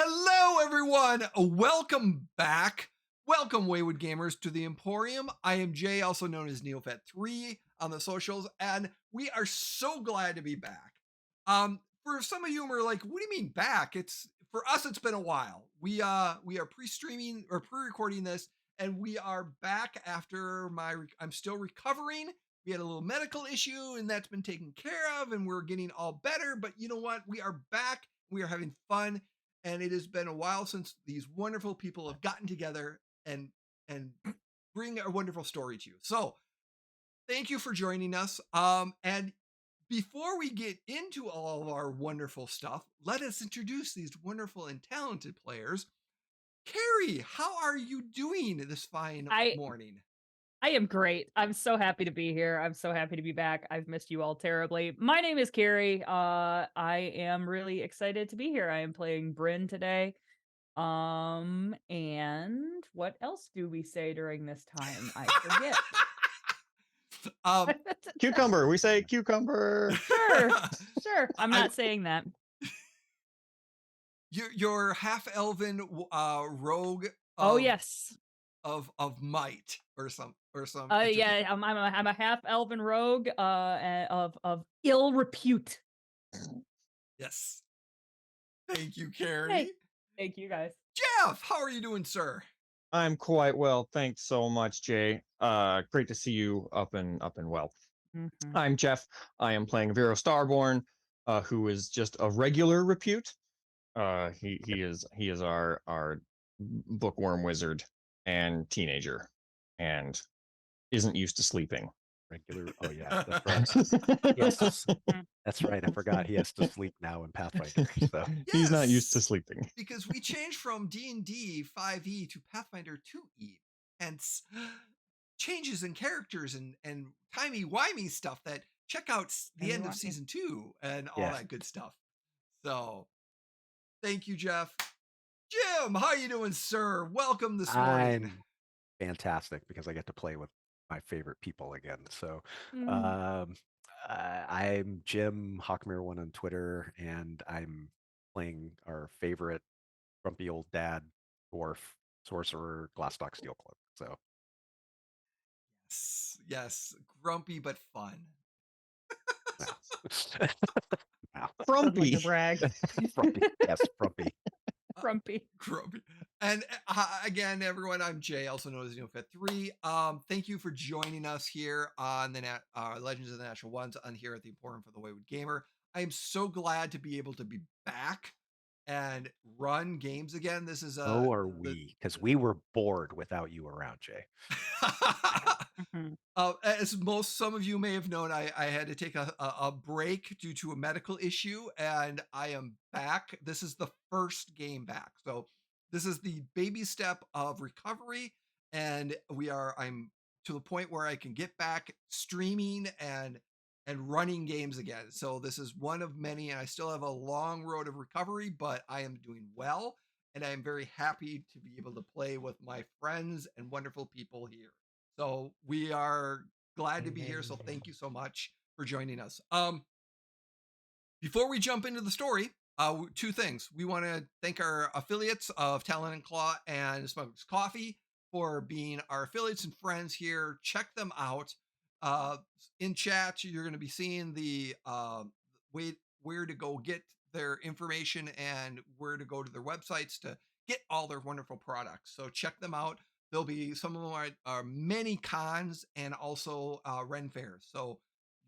Hello, everyone. Welcome back. Welcome, Wayward Gamers, to the Emporium. I am Jay, also known as NeoFet3 on the socials, and we are so glad to be back. For some of you who are like, what do you mean back? For us, it's been a while. We are pre-streaming or pre-recording this, and we are back after I'm still recovering. We had a little medical issue, and that's been taken care of, and we're getting all better. But you know what? We are back. We are having fun. And it has been a while since these wonderful people have gotten together and bring a wonderful story to you. So thank you for joining us. And before we get into all of our wonderful stuff, let us introduce these wonderful and talented players. Carrie, how are you doing this fine morning? I am great. I'm so happy to be here. I'm so happy to be back. I've missed you all terribly. My name is Carrie. I am really excited to be here. I am playing Brynn today. And what else do we say during this time? I forget. Cucumber. We say cucumber. Sure. I'm not saying that. You're half elven rogue. Yes. Of might or some. Yeah, I'm a half elven rogue of ill repute. Yes. Thank you, Carrie. Hey, thank you guys. Jeff, how are you doing, sir? I'm quite well, thanks so much, Jay. Great to see you up and well. Mm-hmm. I'm Jeff. I am playing Aviro Starborn, who is just a regular repute. He is our bookworm wizard and teenager, and isn't used to sleeping. Regular. Oh yeah, that's right. Yes, that's right. I forgot he has to sleep now in Pathfinder. So He's not used to Yes, sleeping. because we changed from D&D 5e to Pathfinder 2e, hence changes in characters and timey-wimey stuff that check out the end of Timey-wimey. season 2 and all Yeah. that good stuff. So thank you, Jeff. Jim, how you doing, sir? Welcome this morning. I'm fantastic because I get to play with my favorite people again. So Mm. I'm Jim Hawkmere1 on Twitter, and I'm playing our favorite grumpy old dad dwarf sorcerer Glastoc Steelcloak. So Yes, grumpy but fun. wow. Wow. Sounds like Frumpy. a brag. Frumpy. Yes, frumpy. Grumpy. Grumpy. And again, everyone, I'm Jay, also known as NeoFed3. Thank you for joining us here on the Legends of the Natural Ones on here at the Emporium for the Wayward Gamer. I am so glad to be able to be back and run games again. This is So are we, because we were bored without you around, Jay. Mhm. As some of you may have known, I had to take a break due to a medical issue, and I am back. This is the first game back, so this is the baby step of recovery, and I'm to the point where I can get back streaming and running games again. So this is one of many, and I still have a long road of recovery, but I am doing well, and I am very happy to be able to play with my friends and wonderful people here. So we are glad to be here. So thank you so much for joining us. Before we jump into the story, two things. We want to thank our affiliates of Talon and Claw and Smuggler's Coffee for being our affiliates and friends here. Check them out. In chat, you're going to be seeing the way where to go get their information and where to go to their websites to get all their wonderful products. So check them out. There'll be some of them are many cons and also Ren fairs. So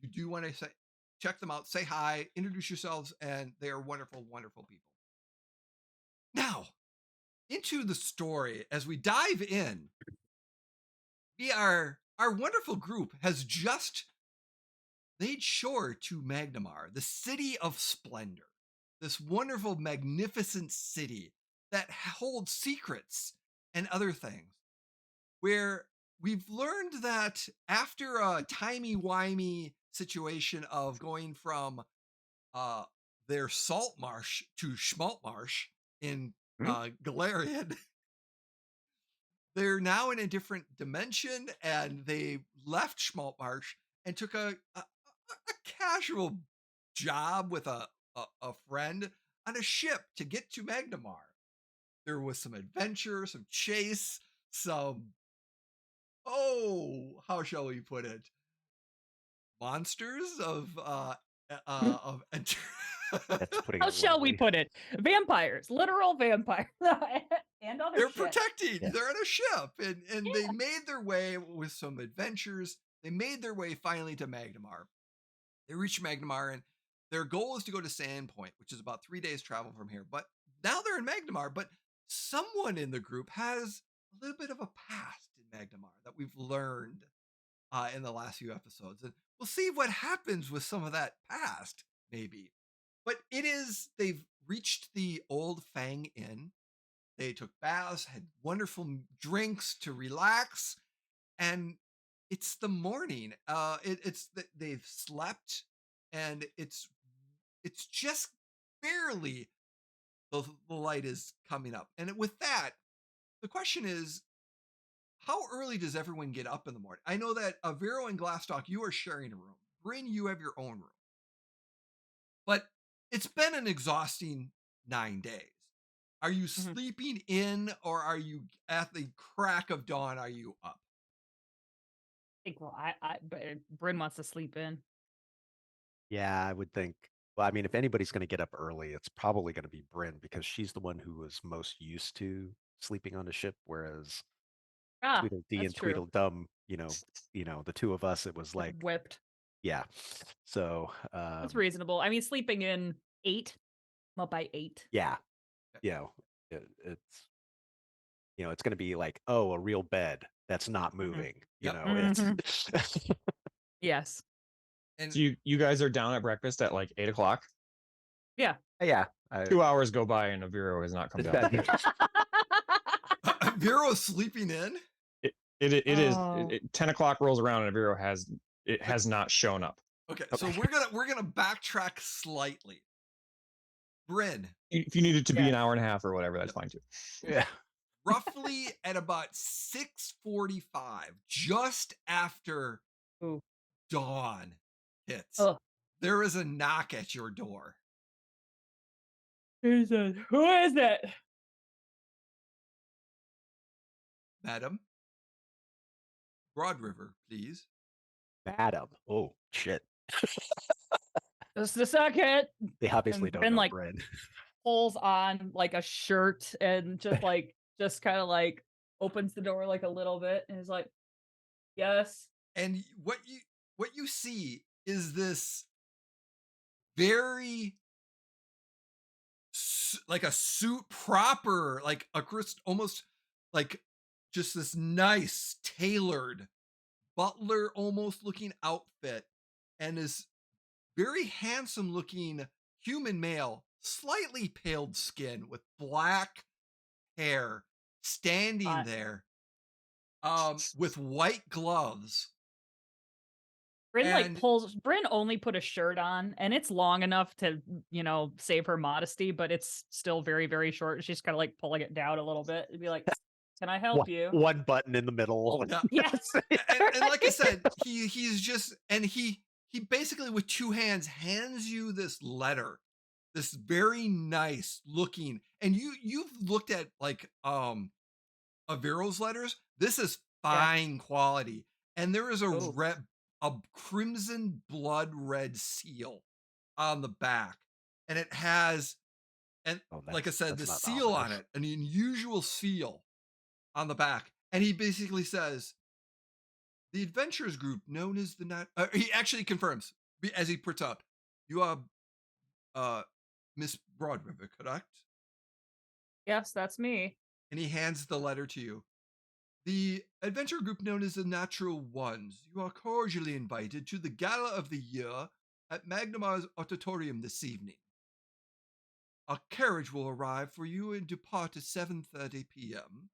you do want to check them out, say hi, introduce yourselves, and they are wonderful, wonderful people. Now, into the story as we dive in. Our wonderful group has just laid shore to Magnamar, the city of splendor. This wonderful, magnificent city that holds secrets and other things. Where we've learned that after a timey-wimey situation of going from their salt marsh to schmalt marsh in Golarion, they're now in a different dimension, and they left schmalt marsh and took a casual job with a friend on a ship to get to Magnamar. There was some adventure, some chase, some how shall we put it? Monsters of That's putting How it shall we lightly. put it? Vampires, literal vampires, and other they're shit. protecting. Yeah. They're on a ship, and Yeah. they made their way with some adventures. They made their way finally to Magnamar. They reached Magnamar, and their goal is to go to Sandpoint, which is about 3 days travel from here. But now they're in Magnamar, but someone in the group has a little bit of a past in Magnamar that we've learned in the last few episodes. And we'll see what happens with some of that past, maybe. But they've reached the Old Fang Inn. They took baths, had wonderful drinks to relax, and it's the morning. They've slept, and it's just barely the light is coming up. And with that, the question is, how early does everyone get up in the morning? I know that Aviro and Glastoc, you are sharing a room. Brynn, you have your own room. But it's been an exhausting 9 days. Are you sleeping in, or are you at the crack of dawn? Are you up? Well, but Bryn wants to sleep in. Yeah, I would think. Well, I mean, if anybody's going to get up early, it's probably going to be Brynn because she's the one who was most used to sleeping on a ship, whereas Tweedledee and that's true. Tweedledum, the two of us, it was like, Whipped. yeah. So That's reasonable. I mean, sleeping in 8, I'm up by 8. yeah, it's it's going to be like, oh, a real bed that's not moving. It's Yes. And So you guys are down at breakfast at like 8 o'clock. Yeah. Yeah. 2 hours go by and Aviro has not come down. Vero's sleeping in. It is Oh. 10 o'clock rolls around and Aviro has not shown up. Okay, so we're gonna backtrack slightly. Brynn, If you need it to be Yeah. an hour and a half or whatever, that's fine too. Yeah. roughly at about 6:45, just after Ooh. dawn hits, Ugh. there is a knock at your door. Who is it? Madam, Broad River, please. Madam. Oh shit. Just a second. They obviously And don't Brynn, know like, Brynn. pulls on like a shirt and just like just kind of like opens the door like a little bit and is like, yes. And what you see is this very like a suit proper, like a almost like just this nice tailored butler almost looking outfit, and this very handsome looking human male, slightly paled skin with black hair, standing Hot. there with white gloves. Brynn Brynn only put a shirt on and it's long enough to, save her modesty, but it's still very, very short. She's kind of like pulling it down a little bit and be like, can I help you? One button in the middle. Yeah. Yes. and like I said, he's just, and he basically with two hands hands you this letter, this very nice looking, and you've looked at like Aviro's letters. This is fine quality, and there is a crimson blood red seal on the back, and it has, and like I said, the seal on it, an unusual seal on the back, and he basically says, the adventurers group known as the he actually confirms as he puts out, you are Miss Broadriver, correct? Yes, that's me. And he hands the letter to you. The adventure group known as the Natural Ones, you are cordially invited to the Gala of the Year at Magnamar's Auditorium this evening. A carriage will arrive for you and depart at 7:30 p.m.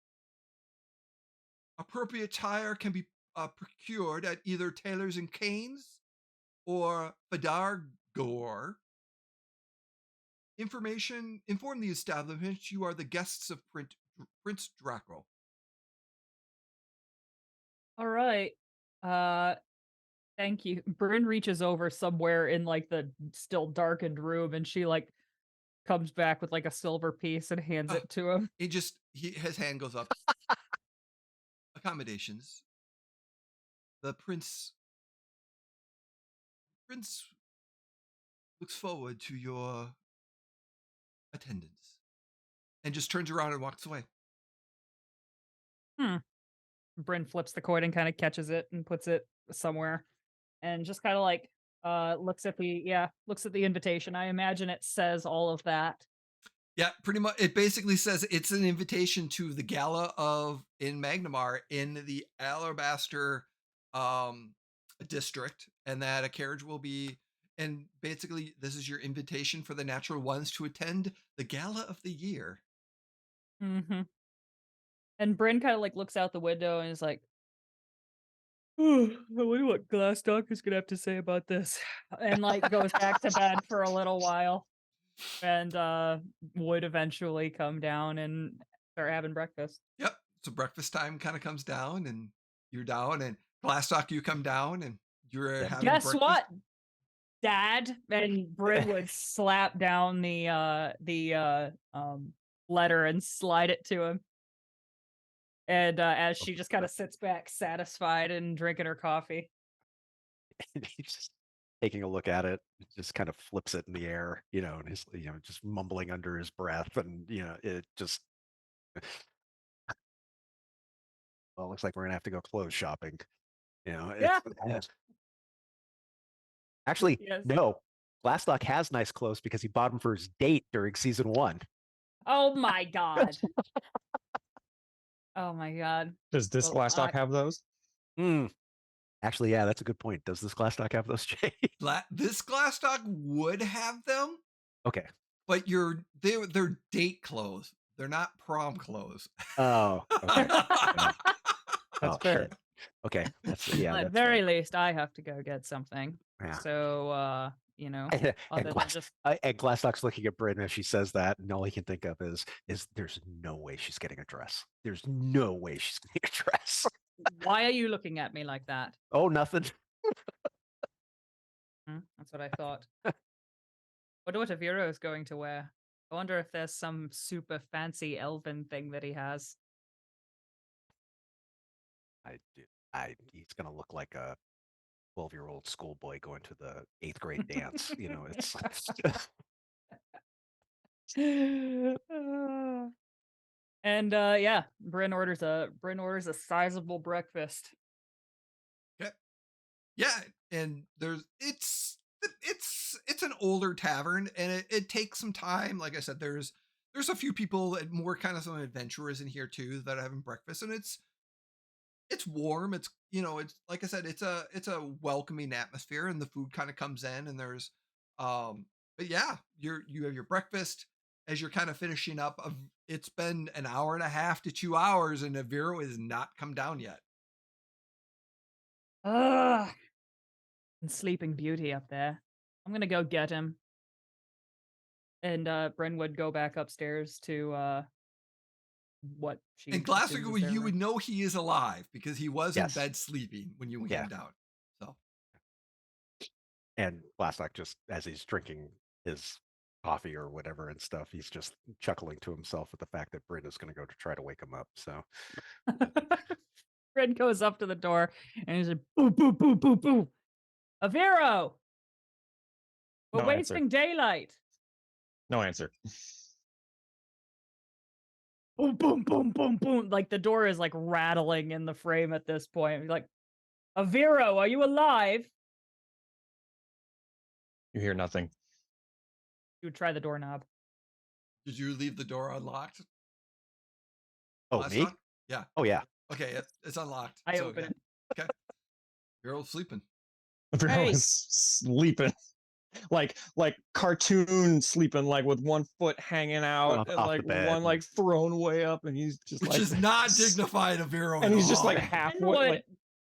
Appropriate attire can be procured at either Tailors and Canes or Fadargor. Inform the establishment you are the guests of Prince Draco. All right. Thank you. Brynn reaches over somewhere in like the still darkened room and she like comes back with like a silver piece and hands it to him. His hand goes up. Accommodations. The prince looks forward to your attendance, and just turns around and walks away. Brynn flips the coin and kind of catches it and puts it somewhere and just kind of like looks at the invitation. I imagine it says all of that. Yeah, pretty much. It basically says it's an invitation to the gala in Magnamar in the Alabaster district, and that a carriage will be, and basically this is your invitation for the Natural Ones to attend the Gala of the Year. Mm-hmm. And Brynn kind of like looks out the window and is like, I wonder what Glastoc is gonna have to say about this. And like goes back to bed for a little while. And would eventually come down and start having breakfast. Yep. So breakfast time kind of comes down, and you're down, and Glastoc, you come down, and you're having Guess breakfast. what, Dad? And Brynn would slap down the letter and slide it to him. And as she just kind of sits back, satisfied and drinking her coffee. He's just taking a look at it, just kind of flips it in the air, and he's, just mumbling under his breath, and it just. Well, it looks like we're gonna have to go clothes shopping. Yeah. Actually, Yes. no. Glastoc has nice clothes because he bought them for his date during season 1. Oh my god. Oh my god. Does this Glastoc have those? Actually, yeah, that's a good point. Does this Glastoc have those, Jay? This Glastoc would have them, Okay. but they're date clothes. They're not prom clothes. Oh, okay. That's Oh, fair. shit. Okay. That's yeah. At That's very least, I have to go get something. Yeah. So, you know, and, other than just and Glastoc's looking at Brynn as she says that, and all he can think of is there's no way she's getting a dress. There's no way she's getting a dress. why are you looking at me like that? Oh, nothing. That's what I thought. Wonder what Aviro is going to wear. I wonder if there's some super fancy elven thing that he has. He's gonna look like a 12-year-old schoolboy going to the 8th grade dance. You know, it's And yeah, Brynn orders a sizable breakfast. Okay. Yeah, and it's an older tavern, and it takes some time. Like I said, there's a few people and more kind of some adventurers in here too that are having breakfast, and it's warm. It's it's like I said, it's a welcoming atmosphere, and the food kind of comes in, and there's but yeah, you have your breakfast as you're kind of finishing up. It's been an hour and a half to 2 hours, and Aviro has not come down yet. Ugh. And Sleeping Beauty up there. I'm gonna go get him. And Brynn would go back upstairs to what she And assumes Glastoc, is their you room. would know he is alive because he was Yes. in bed sleeping when you Yeah. came down. So and Glastoc, just as he's drinking his coffee or whatever and stuff, he's just chuckling to himself at the fact that Brynn is going to go to try to wake him up. So Brynn goes up to the door and he's like, boo, boo, boo, boo, boo. Aviro! We're No answer. wasting daylight. No answer. Boom, boom, boom, boom, boom. Like the door is like rattling in the frame at this point. He's like, Aviro, are you alive? You hear nothing. You would try the doorknob. did you leave the door unlocked? Oh, me? Glastoc? Yeah. Oh, yeah. Okay, it's unlocked. I So, open yeah. it. Okay. Aviro's sleeping. Aviro Hey. is sleeping. Like cartoon sleeping, like with one foot hanging out Off and the like bed. one like thrown way up, and he's just Which like is not dignified, Aviro. and at he's just like all. Brynn halfway would like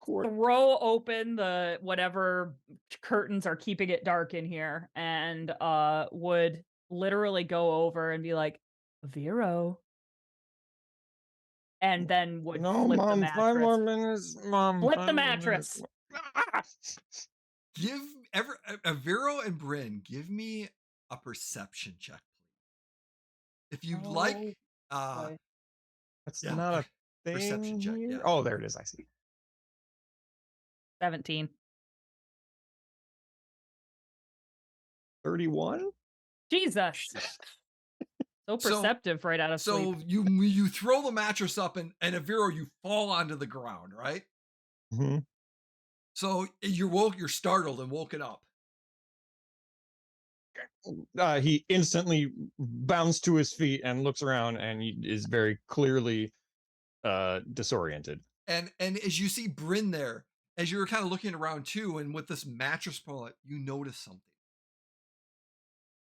throw open the whatever curtains are keeping it dark in here and would literally go over and be like, Aviro. And then would no, flip the Mom, 5 more mattress. minutes. Mom, Flip 5 the more mattress. minutes. Give Aviro and Brynn, give me a perception check, please. If you'd like, boy. That's yeah, not a thing perception check, here. yeah. Oh, there it is. I see. 17. 31. Jesus. So perceptive right out of So sleep. you throw the mattress up, and Aviro, you fall onto the ground, right? Mm-hmm. So you're startled and woken up. He instantly bounds to his feet and looks around, and he is very clearly disoriented. And as you see Brynn there, as you're kind of looking around too, and with this mattress bullet, you notice something.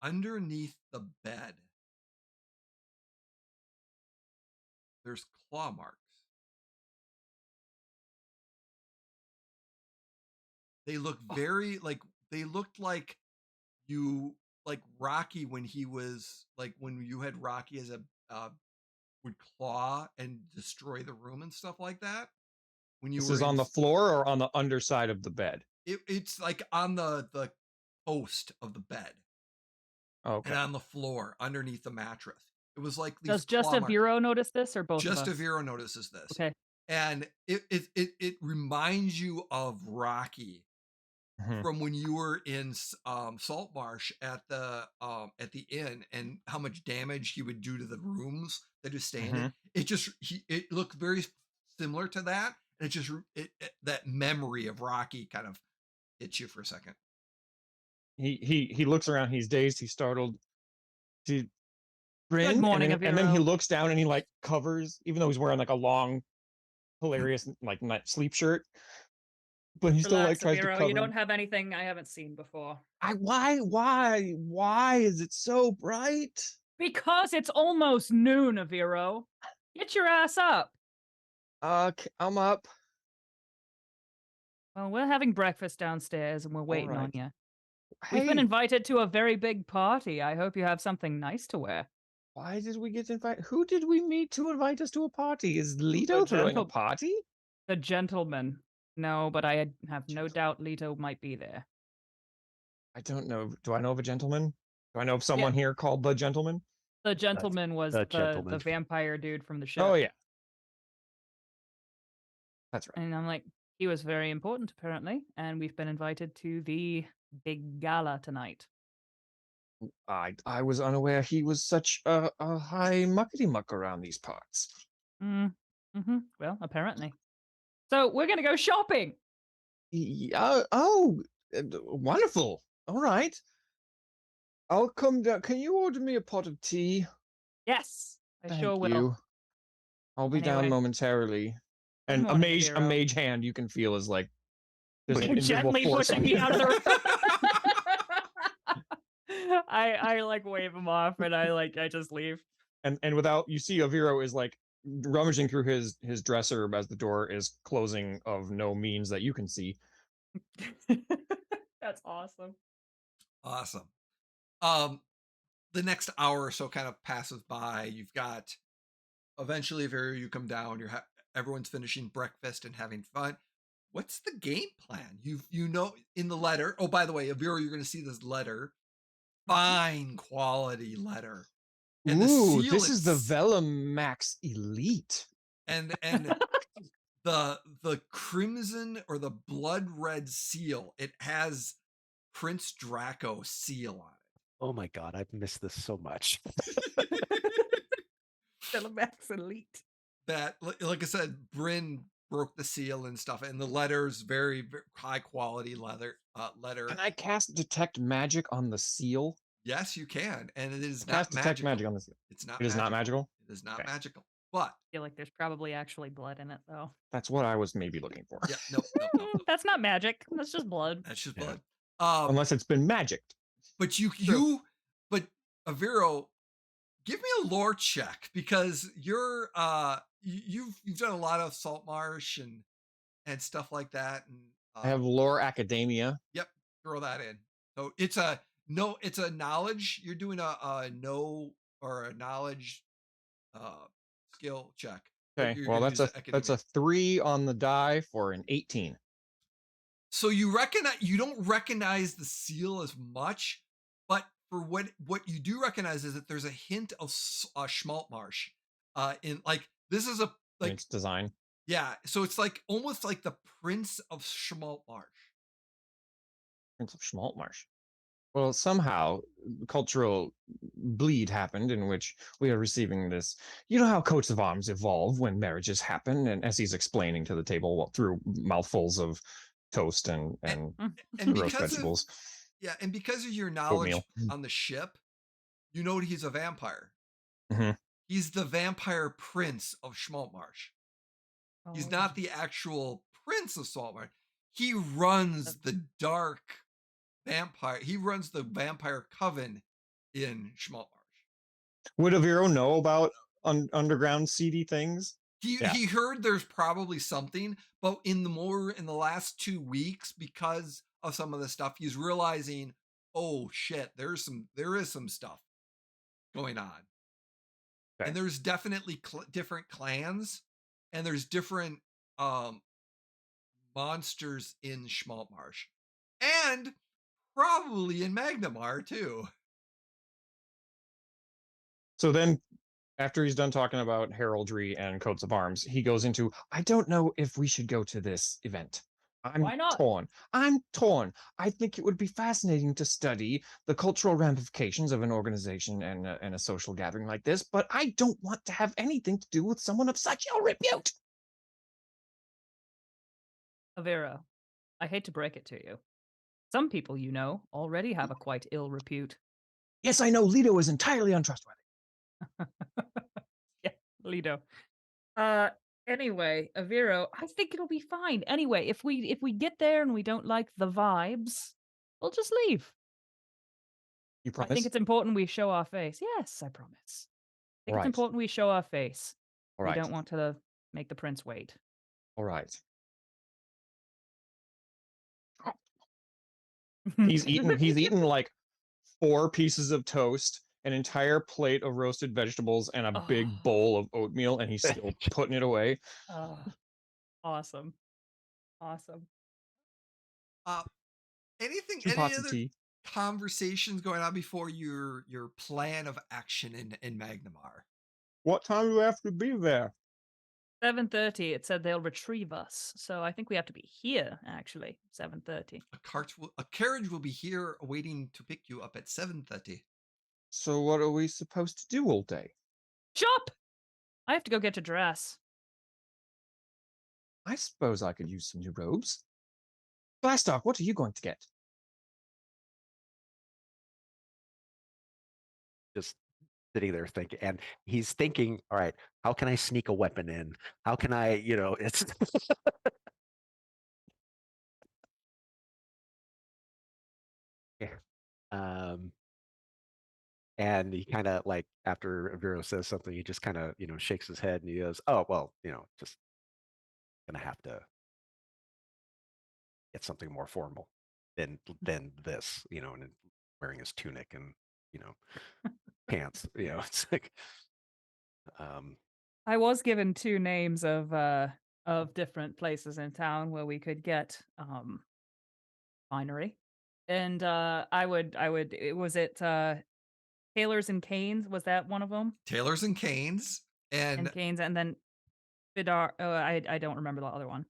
Underneath the bed, there's claw marks. They look very they looked like Rocky when he was when you had Rocky as a would claw and destroy the room and stuff like that. When you This were is on the floor or on the underside of the bed? it's like on the post of the bed. Okay. And on the floor underneath the mattress. It was like these Does just claw marks. Aviro notice this or both Just of us? Aviro notices this. Okay. And it reminds you of Rocky Mhm. from when you were in Saltmarsh at the inn, and how much damage he would do to the rooms that he was staying in. It looked very similar to that, and that memory of Rocky kind of hits you for a second. He looks around. He's dazed. He's startled. Brynn, Good morning, and then he Aviro. looks down and he like covers, even though he's wearing like a long, hilarious like sleep shirt. But he still like Relax, tries to Aviro. cover. You don't have anything I haven't seen before. Why is it so bright? Because it's almost noon, Aviro. Get your ass up. I'm up. Well, we're having breakfast downstairs and we're waiting on right. you. We've been Hey, invited to a very big party. I hope you have something nice to wear. why did we get invited? Who did we meet to invite us to a party? Is Leto The throwing a gentle- party? The gentleman. No, but I have no doubt Leto might be there. I don't know. Do I know of a gentleman? Do I know of someone here called the gentleman? The gentleman was the the gentleman. vampire dude from the ship. Oh yeah, that's right. And I'm like, he was very important apparently, and we've been invited to the big gala tonight. I was unaware he was such a high muckety muck around these parts. Well, apparently. So we're gonna go shopping. Wonderful. All right. I'll come down. Can you order me a pot of tea? Yes, I Thank sure will. you. I'll be down Anyway. momentarily. And a morning, mage Aviro. hand you can feel is like there's an You're invisible gently force pushing on me you. out of the room. I like wave him off and I just leave. And without you see Aviro is like rummaging through his dresser as the door is closing of no means that you can see. That's awesome. Awesome. The next hour or so kind of passes by. You've got eventually, Aviro, you come down. Everyone's finishing breakfast and having fun. What's the game plan? You know in the letter. Oh, by the way, Aviro, you're going to see this letter, fine quality letter. And Ooh, the seal this is the Vellum Max Elite. and the crimson or the blood red seal. It has Prince Draco seal on it. Oh my god, I've missed this so much. Max Elite. That, like I said, Brynn broke the seal and stuff, and the letter's very, very high quality letter. Can I cast Detect Magic on the seal? Yes, you can, and it is Cast not Detect magical. Magic on the seal. It's not. It is not magical? It is not Okay. magical. But I feel like there's probably actually blood in it though. That's what I was maybe looking for. yeah, nope. That's not magic. That's just blood. That's just Yeah. blood. Unless it's been magicked. But but Aviro, give me a lore check because you've done a lot of Saltmarsh and stuff like that, and I have Lore Academia. Yep, throw that in. So it's a knowledge. You're doing a know or a knowledge skill check. Okay, You're well gonna that's use a academia. 3 on the die for an 18. So you don't recognize the seal as much, but for what you do recognize is that there's a hint of Schmaltmarsh. In like this is Its design. Yeah, so it's like almost like the Prince of Schmaltmarsh. Prince of Schmaltmarsh. Well, somehow cultural bleed happened in which we are receiving this. You know how coats of arms evolve when marriages happen, and as he's explaining to the table through mouthfuls of toast and roast vegetables. And because of your knowledge Oatmeal. on the ship, you know he's a vampire. Mm-hmm. He's the vampire prince of Schmaltmarsh. He's not the actual prince of Saltmarsh. He runs the dark vampire. He runs the vampire coven in Schmaltmarsh. Would Aviro know about underground seedy things? He heard there's probably something, but in the last 2 weeks, because of some of the stuff, he's realizing, oh shit, there is some stuff going on. Okay. And there's definitely different clans, and there's different monsters in Schmaltmarsh, and probably in Magnamar too. So then, after he's done talking about heraldry and coats of arms, he goes into, I don't know if we should go to this event. Why not? I'm torn. I think it would be fascinating to study the cultural ramifications of an organization and a social gathering like this, but I don't want to have anything to do with someone of such ill repute. Aviro, I hate to break it to you. Some people, already have a quite ill repute. Yes, I know. Leto is entirely untrustworthy. Yeah, Leto. Anyway, Aviro, I think it'll be fine. Anyway, if we get there and we don't like the vibes, we'll just leave. You I think promise? it's important we show our face. Yes, I promise. I All think it's right. important we show our face. All We right. don't want to make the prince wait. All right. He's eaten like 4 pieces of toast, an entire plate of roasted vegetables, and a big Oh, bowl of oatmeal, and he's still putting it away. oh, awesome. Awesome. Uh, any 2 pots of other tea. conversations going on before your plan of action in Magnamar? What time do we have to be there? 7:30, it said they'll retrieve us. So I think we have to be here, actually. 7:30. A carriage will be here waiting to pick you up at 7:30. So what are we supposed to do all day? Shop! I have to go get a dress. I suppose I could use some new robes. Glastoc, what are you going to get? Just sitting there thinking, and he's thinking, all right, how can I sneak a weapon in? How can I, it's Yeah. And he kind of like after Vero says something, he just kind of shakes his head and he goes, "Oh well, just gonna have to get something more formal than this, and then wearing his tunic and pants, it's like, I was given 2 names of different places in town where we could get finery. And was it Taylor's and Canes? Was that one of them? Tailors and Canes, And and Canes, and then Vidar. Oh, I don't remember the other one.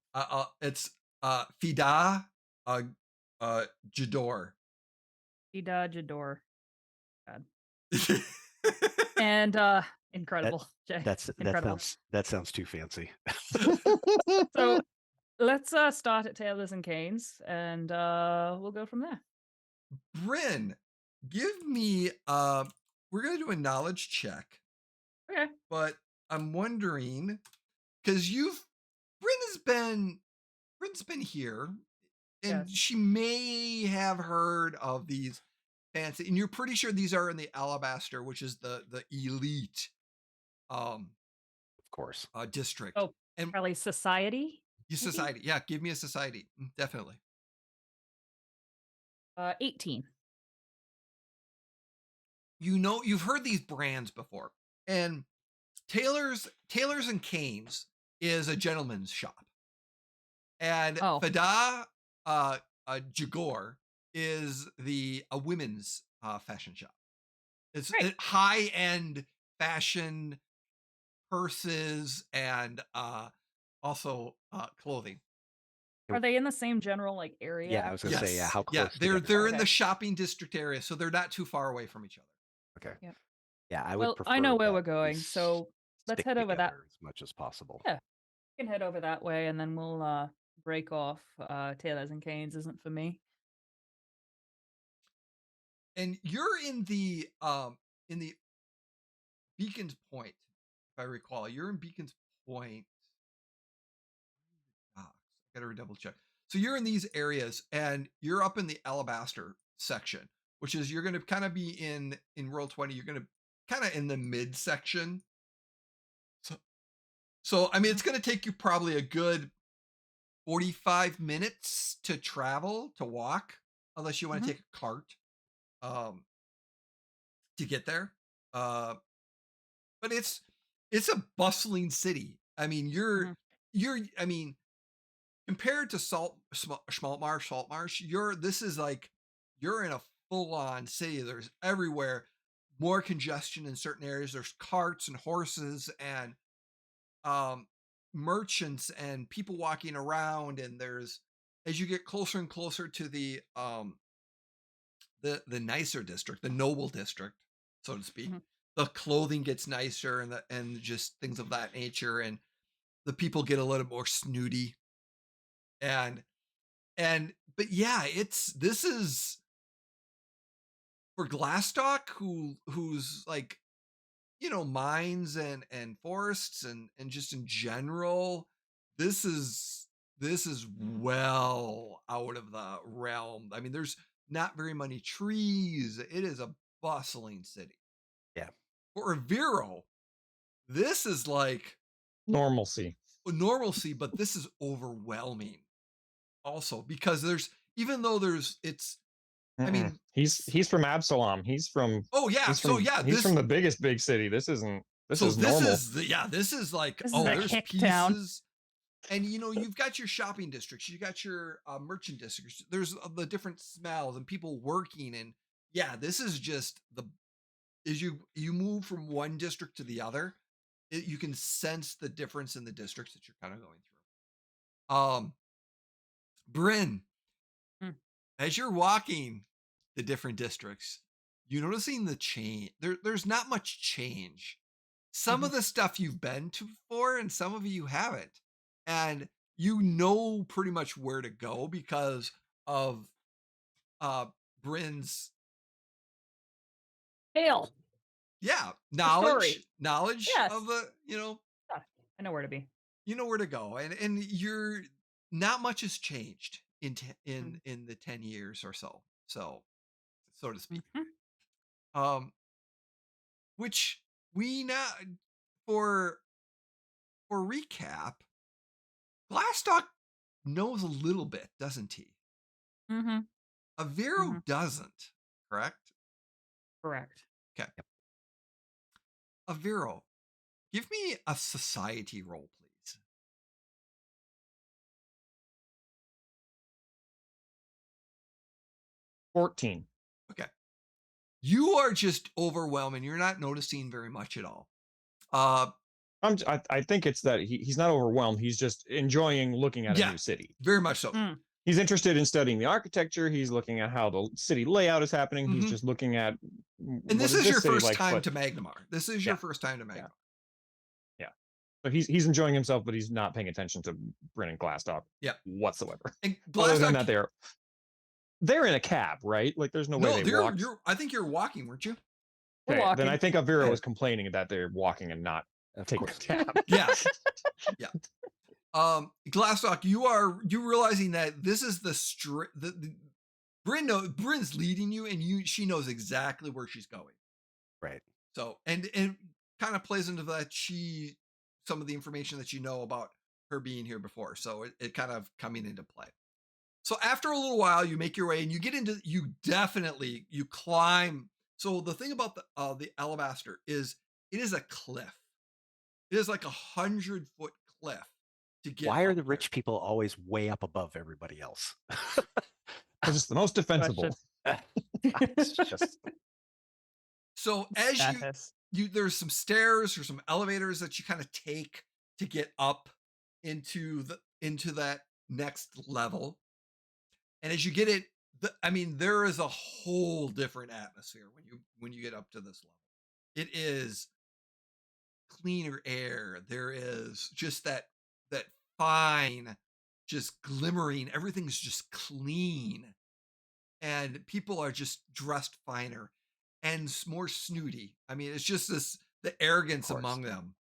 it's Fida Jador. Ida Jador. God. And incredible. Jay. Incredible. that sounds too fancy. So let's start at Taylor's and Canes, and we'll go from there. Brynn, give me we're gonna do a knowledge check, Okay. but I'm wondering because Brynn's been here, and Yes. she may have heard of these fancy, and you're pretty sure these are in the Alabaster, which is the elite Of course. district. Oh, And probably society. your maybe? society, yeah, give me a society, definitely. 18. You've heard these brands before, and Taylor's and Canes is a gentleman's shop, and Oh. Fida Jagor is a women's fashion shop. It's Great. high end fashion, purses, and also clothing. Are they in the same general like area? Yeah, I was gonna say, yeah, how close? Yeah, they're together are in Okay. the shopping district area, so they're not too far away from each other. Okay. Yep. Yeah, I would Well, prefer I know where that we're we going, so let's stick head over that. together as much as possible. Yeah. We can head over that way, and then we'll break off. Taylor's and Canes isn't for me. And you're in the Beacon's Point, if I recall. You're in Beacon's Point. I gotta double check. So you're in these areas, and you're up in the Alabaster section, which is you're gonna kind of be in Roll20. You're gonna kind of in the mid section. So I mean, it's gonna take you probably a good 45 minutes to walk, unless you want to take a cart to get there. But it's a bustling city. I mean, I mean, compared to Saltmarsh, you're in a full-on city. There's everywhere more congestion in certain areas. There's carts and horses and merchants and people walking around, and there's as you get closer and closer to the nicer district, the noble district, so to speak, the clothing gets nicer and just things of that nature, and the people get a little more snooty, and but yeah, this is for Glastoc, who's like, mines and forests and just in general, this is well out of the realm. I mean, there's not very many trees. It is a bustling city. Yeah. For Aviro, this is like Normalcy. normalcy, but this is overwhelming also because even though it's I mean, he's from Absalom. He's from oh yeah, he's so from yeah, he's from the biggest big city. This is normal. this is like, This is oh, a there's hick town. pieces. And you've got your shopping districts, you got your merchant districts. There's the different smells and people working, and yeah, this is just as you move from one district to the other, you can sense the difference in the districts that you're kind of going through. Brynn, Mm. as you're walking the different districts, you're noticing the change. There's not much change. Some of the stuff you've been to before, and some of you haven't. And you know pretty much where to go because of Brynn's Hail. knowledge Yes. of the I know where to be. you know where to go, and you're not much has changed in the 10 years or so to speak. Mhm. Which we now for recap, Glastoc knows a little bit, doesn't he? Mm-hmm. Aviro doesn't, correct? Correct. Okay. Aviro, give me a society roll, please. 14. Okay. You are just overwhelming. You're not noticing very much at all. I think it's that he's not overwhelmed. He's just enjoying looking at a Yeah. new city. Very much so. He's interested in studying the architecture. He's looking at how the city layout is happening. He's just looking at. And this is your first time to Magnamar. This is your Yeah. first time to Magnamar. Yeah. So he's enjoying himself, but he's not paying attention to Brynn and Glastoc whatsoever. And Other than Glastoc, that, they're in a cab, right? Like there's no way they walk. I think you're walking, weren't you? We're Okay, then walking. I think Aviro was complaining that they're walking and not Of taking a course. cab. Yeah. Yeah. Glastoc, you realizing that this is Brynn's leading you, and she knows exactly where she's going. Right. So and kind of plays into that some of the information that you know about her being here before. So it kind of coming into play. So after a little while, you make your way and you climb. So the thing about the Alabaster is it is a cliff. It is like 100-foot cliff to get. Why are up the there. rich people always way up above everybody else? Because it's the most defensible. It's just So as Status. there's some stairs or some elevators that you kind of take to get up into that next level. And as you get it, there is a whole different atmosphere when you get up to this level. It is cleaner air. There is just that fine, just glimmering. Everything's just clean, and people are just dressed finer and more snooty. I mean, it's just the arrogance among them.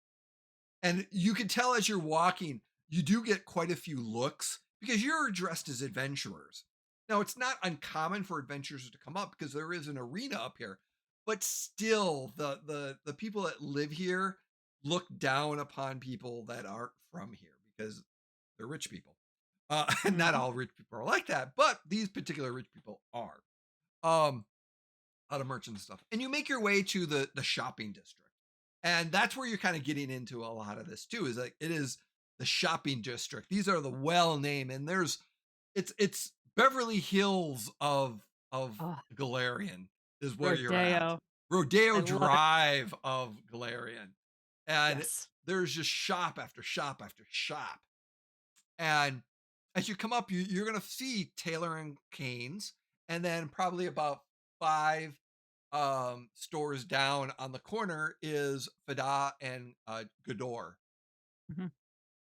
And you can tell as you're walking, you do get quite a few looks because you're dressed as adventurers. Now, it's not uncommon for adventurers to come up because there is an arena up here, but still the people that live here look down upon people that aren't from here because they're rich people. Not all rich people are like that, but these particular rich people are. Out of merchants and stuff. And you make your way to the shopping district. And that's where you're kind of getting into a lot of this too, is like it is the shopping district. These are the well-named, and it's Beverly Hills of Golarion is where you're at. Rodeo Drive of Golarion. And there's just shop after shop after shop. And as you come up, you're going to see Taylor and Kane's, and then probably about 5 stores down on the corner is Fada and Godor. And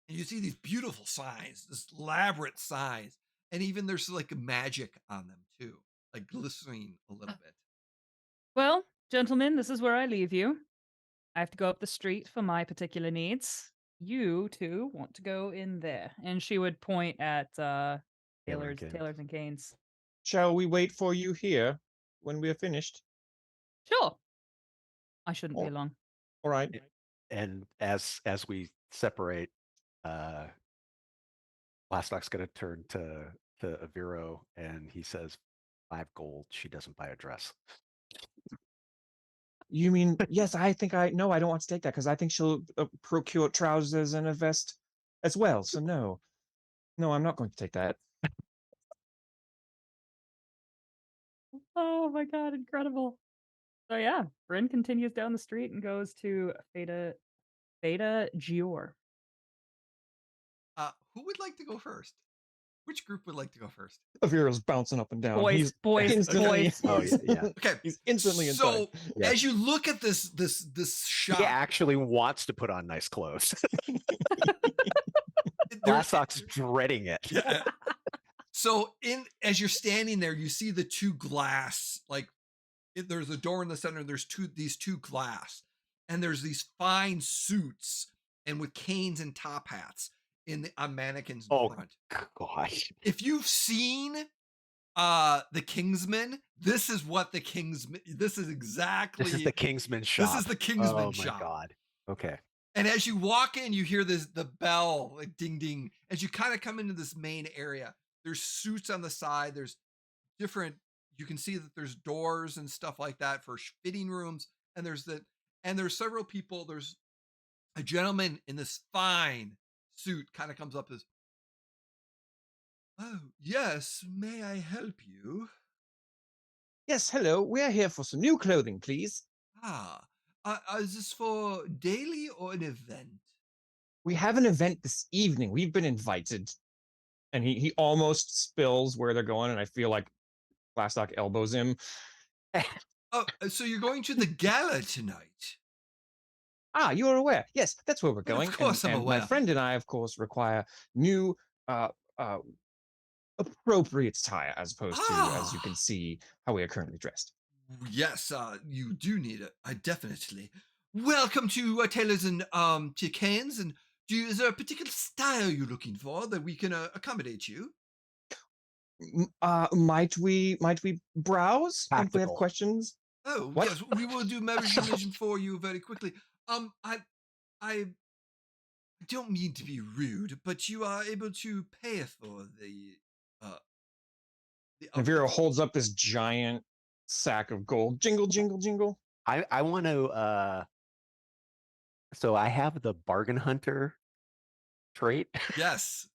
you see these beautiful signs, this elaborate signs, and even there's like magic on them too, like glistening a little bit. Well, gentlemen, this is where I leave you. I have to go up the street for my particular needs. You two want to go in there. And she would point at Taylor and Kane. Taylor's and Kane's. Shall we wait for you here when we are finished? Sure. I shouldn't be Oh. long. All right. And as we separate, Glastoc's going to turn to Aviro, and he says, 5 gold. She doesn't buy a dress. You mean, yes, I think I don't want to take that because I think she'll procure trousers and a vest as well. So no, I'm not going to take that. Oh my god, incredible. So yeah, Brynn continues down the street and goes to Theta Gior. Who would like to go first? Which group would like to go first? Aviro's bouncing up and down. Boys, He's boys, instantly, boys. Oh, yeah. Okay, he's instantly inside. so Yeah. as you look at this shop, He actually wants to put on nice clothes. there- Glastoc's dreading it. Yeah. So as you're standing there, you see the two glass, there's a door in the center, there's these two glass, and there's these fine suits and with canes and top hats on mannequins in front. Gosh. If you've seen the Kingsman, this is exactly This is the Kingsman shop. This is the Kingsman oh shop. my god. Okay. And as you walk in, you hear the bell, like ding ding. As you kind of come into this main area, there's suits on the side. There's different. You can see that there's doors and stuff like that for fitting rooms. And there's several people. There's a gentleman in this fine suit kind of comes up as, "Oh yes, may I help you?" Yes, hello. We're here for some new clothing, please. Is this for daily or an event? We have an event this evening. We've been invited. And he almost spills where they're going, and I feel like Glastoc elbows him. Oh, so you're going to the gala tonight? Ah, you're aware. Yes, that's where we're Well, of going. course I'm and aware. My friend and I, of course, require new appropriate attire as opposed to, as you can see, how we are currently dressed. Yes, you do need it. I definitely. Welcome to Taylor's and to Cairns. And is there a particular style you're looking for that we can accommodate you? Might we browse if we have Tactical. questions? Oh, What? yes, we will do measurement for you very quickly. I don't mean to be rude, but you are able to pay for the Aviro holds up this giant sack of gold. Jingle, jingle, jingle. I want to so I have the bargain hunter trait. Yes.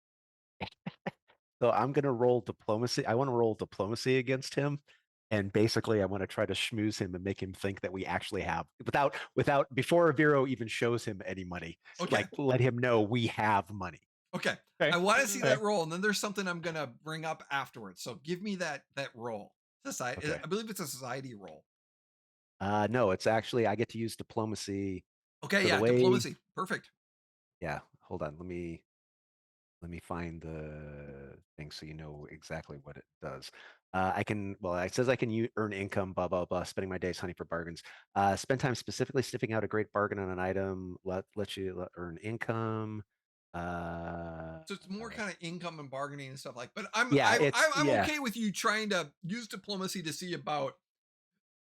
So I'm going to roll diplomacy. I want to roll diplomacy against him. And basically I want to try to schmooze him and make him think that we actually have without before Aviro even shows him any money. Okay. Like let him know we have money. Okay. Okay. I want to see Okay. that roll, and then there's something I'm gonna bring up afterwards. So give me that roll. Society. Okay. I believe it's a society roll. No, it's actually I get to use diplomacy. Okay, So the yeah, way- diplomacy. Perfect. Yeah, hold on. Let me find the thing so you know exactly what it does. It says I can earn income, blah, blah, blah, spending my days hunting for bargains. Spend time specifically sniffing out a great bargain on an item, let you earn income. So it's more kind of income and bargaining and stuff like. But I'm Yeah, I'm yeah. okay with you trying to use diplomacy to see about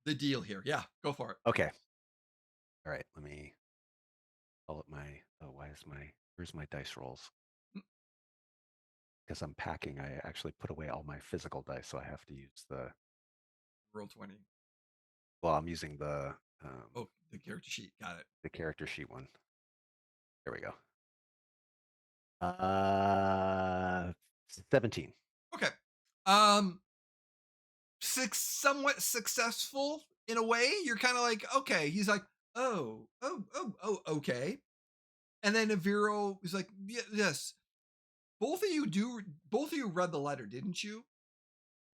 the deal here. Yeah, go for it. Okay. All right, let me pull up where's my dice rolls? Because I'm packing, I actually put away all my physical dice, so I have to use Roll 20. I'm using the The character sheet. Got it. the character sheet one. There we go. 17. Okay. Somewhat successful in a way. You're kind of like, okay. He's like, oh, okay. And then Aviro is like, yes. Both of you read the letter, didn't you?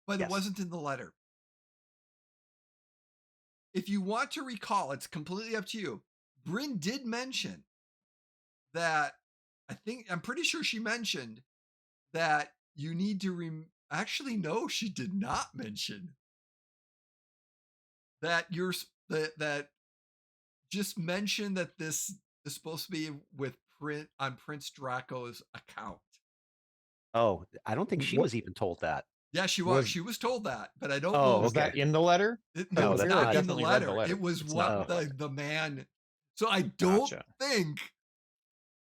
But Yes. it wasn't in the letter. If you want to recall, it's completely up to you. Brynn did mention that, I'm pretty sure she mentioned that you need to actually, no, she did not mention that that just mention that this is supposed to be with Prince Draco's account. Oh, I don't think she What was even told that. Yeah, she was. She was told that, but I don't know. was that in the letter? No, No, it's that's not not in the definitely read the letter. letter. It was It's not what in the man. So I don't Gotcha. think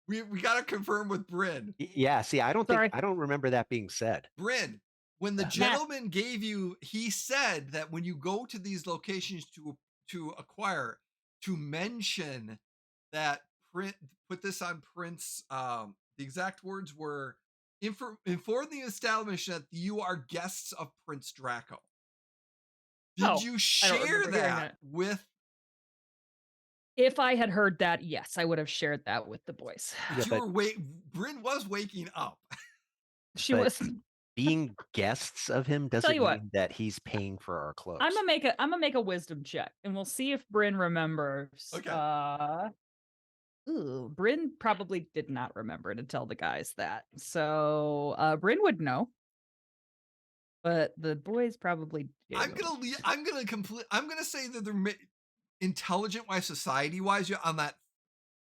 we got to confirm with Brynn. Yeah, see, I don't Sorry. remember that being said. Brynn, when the Matt. gentleman gave you, he said that when you go to these locations to acquire, to mention that put this on Prince. The exact words were inform the establishment that you are guests of Prince Draco. Did Oh, you I don't share remember hearing that with? If I had heard that, yes, I would have shared that with the boys. Yeah, but Brynn was waking up. She But- was. being guests of him doesn't you what. mean that he's paying for our clothes. I'm gonna make a wisdom check, and we'll see if Brynn remembers. Okay. Brynn probably did not remember to tell the guys that, so Brynn would know, but the boys probably did. I'm gonna say that they're intelligent wise, society wise, on that.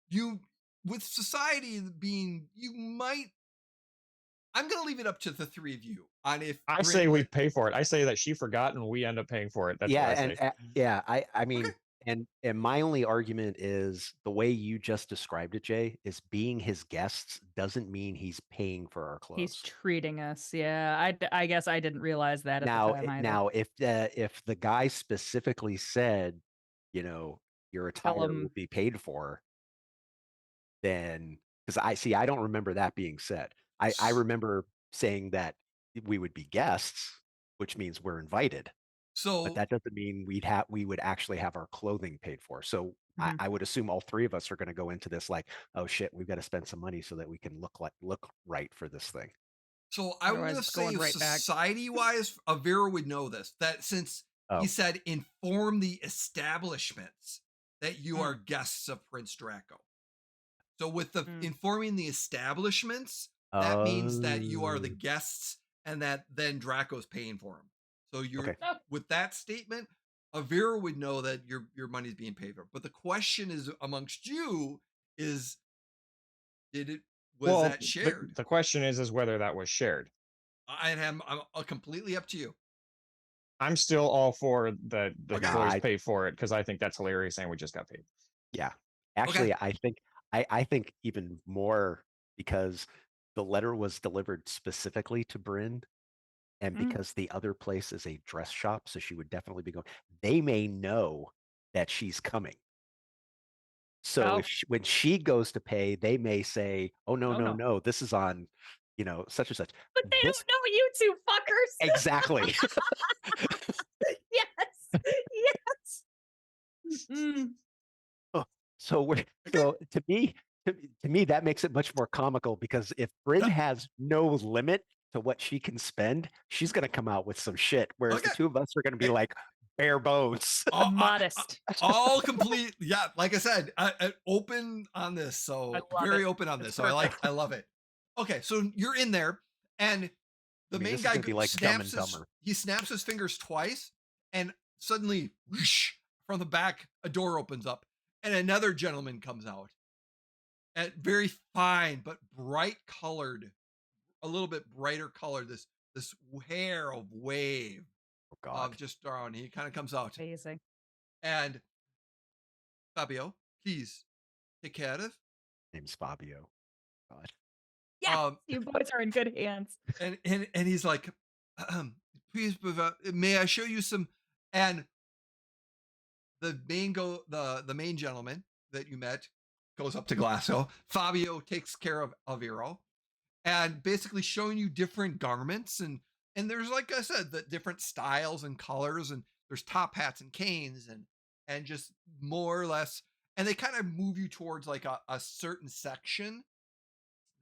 You with society being, you might. I'm gonna leave it up to the three of you on if I say we pay for it. I say that she forgot and we end up paying for it. That's what I say. I mean, and my only argument is the way you just described it, Jay, is being his guests doesn't mean he's paying for our clothes. He's treating us. Yeah, I guess I didn't realialize that at the time either. Now, if the guy specifically said, your attire will be paid for, then because I don't remember that being said. I remember saying that we would be guests, which means we're invited. So, but that doesn't mean we would actually have our clothing paid for. So I would assume all three of us are going to go into this like, oh shit, we've got to spend some money so that we can look right for this thing. So I'm going to say, society-wise, Aviro would know this. That since he said inform the establishments that you are guests of Prince Draco. So with the informing the establishments, that means that you are the guests and that then Draco's paying for them. So you're with that statement, Aviro would know that your money's being paid for. But the question is amongst you is, was that shared? The question is whether that was shared. I'm completely up to you. I'm still all for the boys pay for it because I think that's hilarious and we just got paid. Yeah. Actually, I think even more because the letter was delivered specifically to Brynn, and because the other place is a dress shop, so she would definitely be going. They may know that she's coming. So when she goes to pay, they may say, "Oh no, this is on, such and such." But they don't know you two fuckers. Exactly. Yes. So to me that makes it much more comical because if Brynn has no limit to what she can spend, she's going to come out with some shit, whereas the two of us are going to be like bare bones. Modest. All complete. Yeah, like I said, open on this. So very open on this. So I love it. Okay, so you're in there, and the main guy he snaps his fingers twice, and suddenly, whoosh, from the back, a door opens up, and another gentleman comes out. And very fine but bright colored, a little bit brighter colored. This hair of wave of just around. He kind of comes out. Amazing. And Fabio, please take care of. Name's Fabio. God. Yeah, you boys are in good hands. And he's like, please, may I show you some? And the main gentleman that you met goes up to Glastoc. Fabio takes care of Aviro, and basically showing you different garments and there's, like I said, the different styles and colors, and there's top hats and canes and just more or less, and they kind of move you towards like a certain section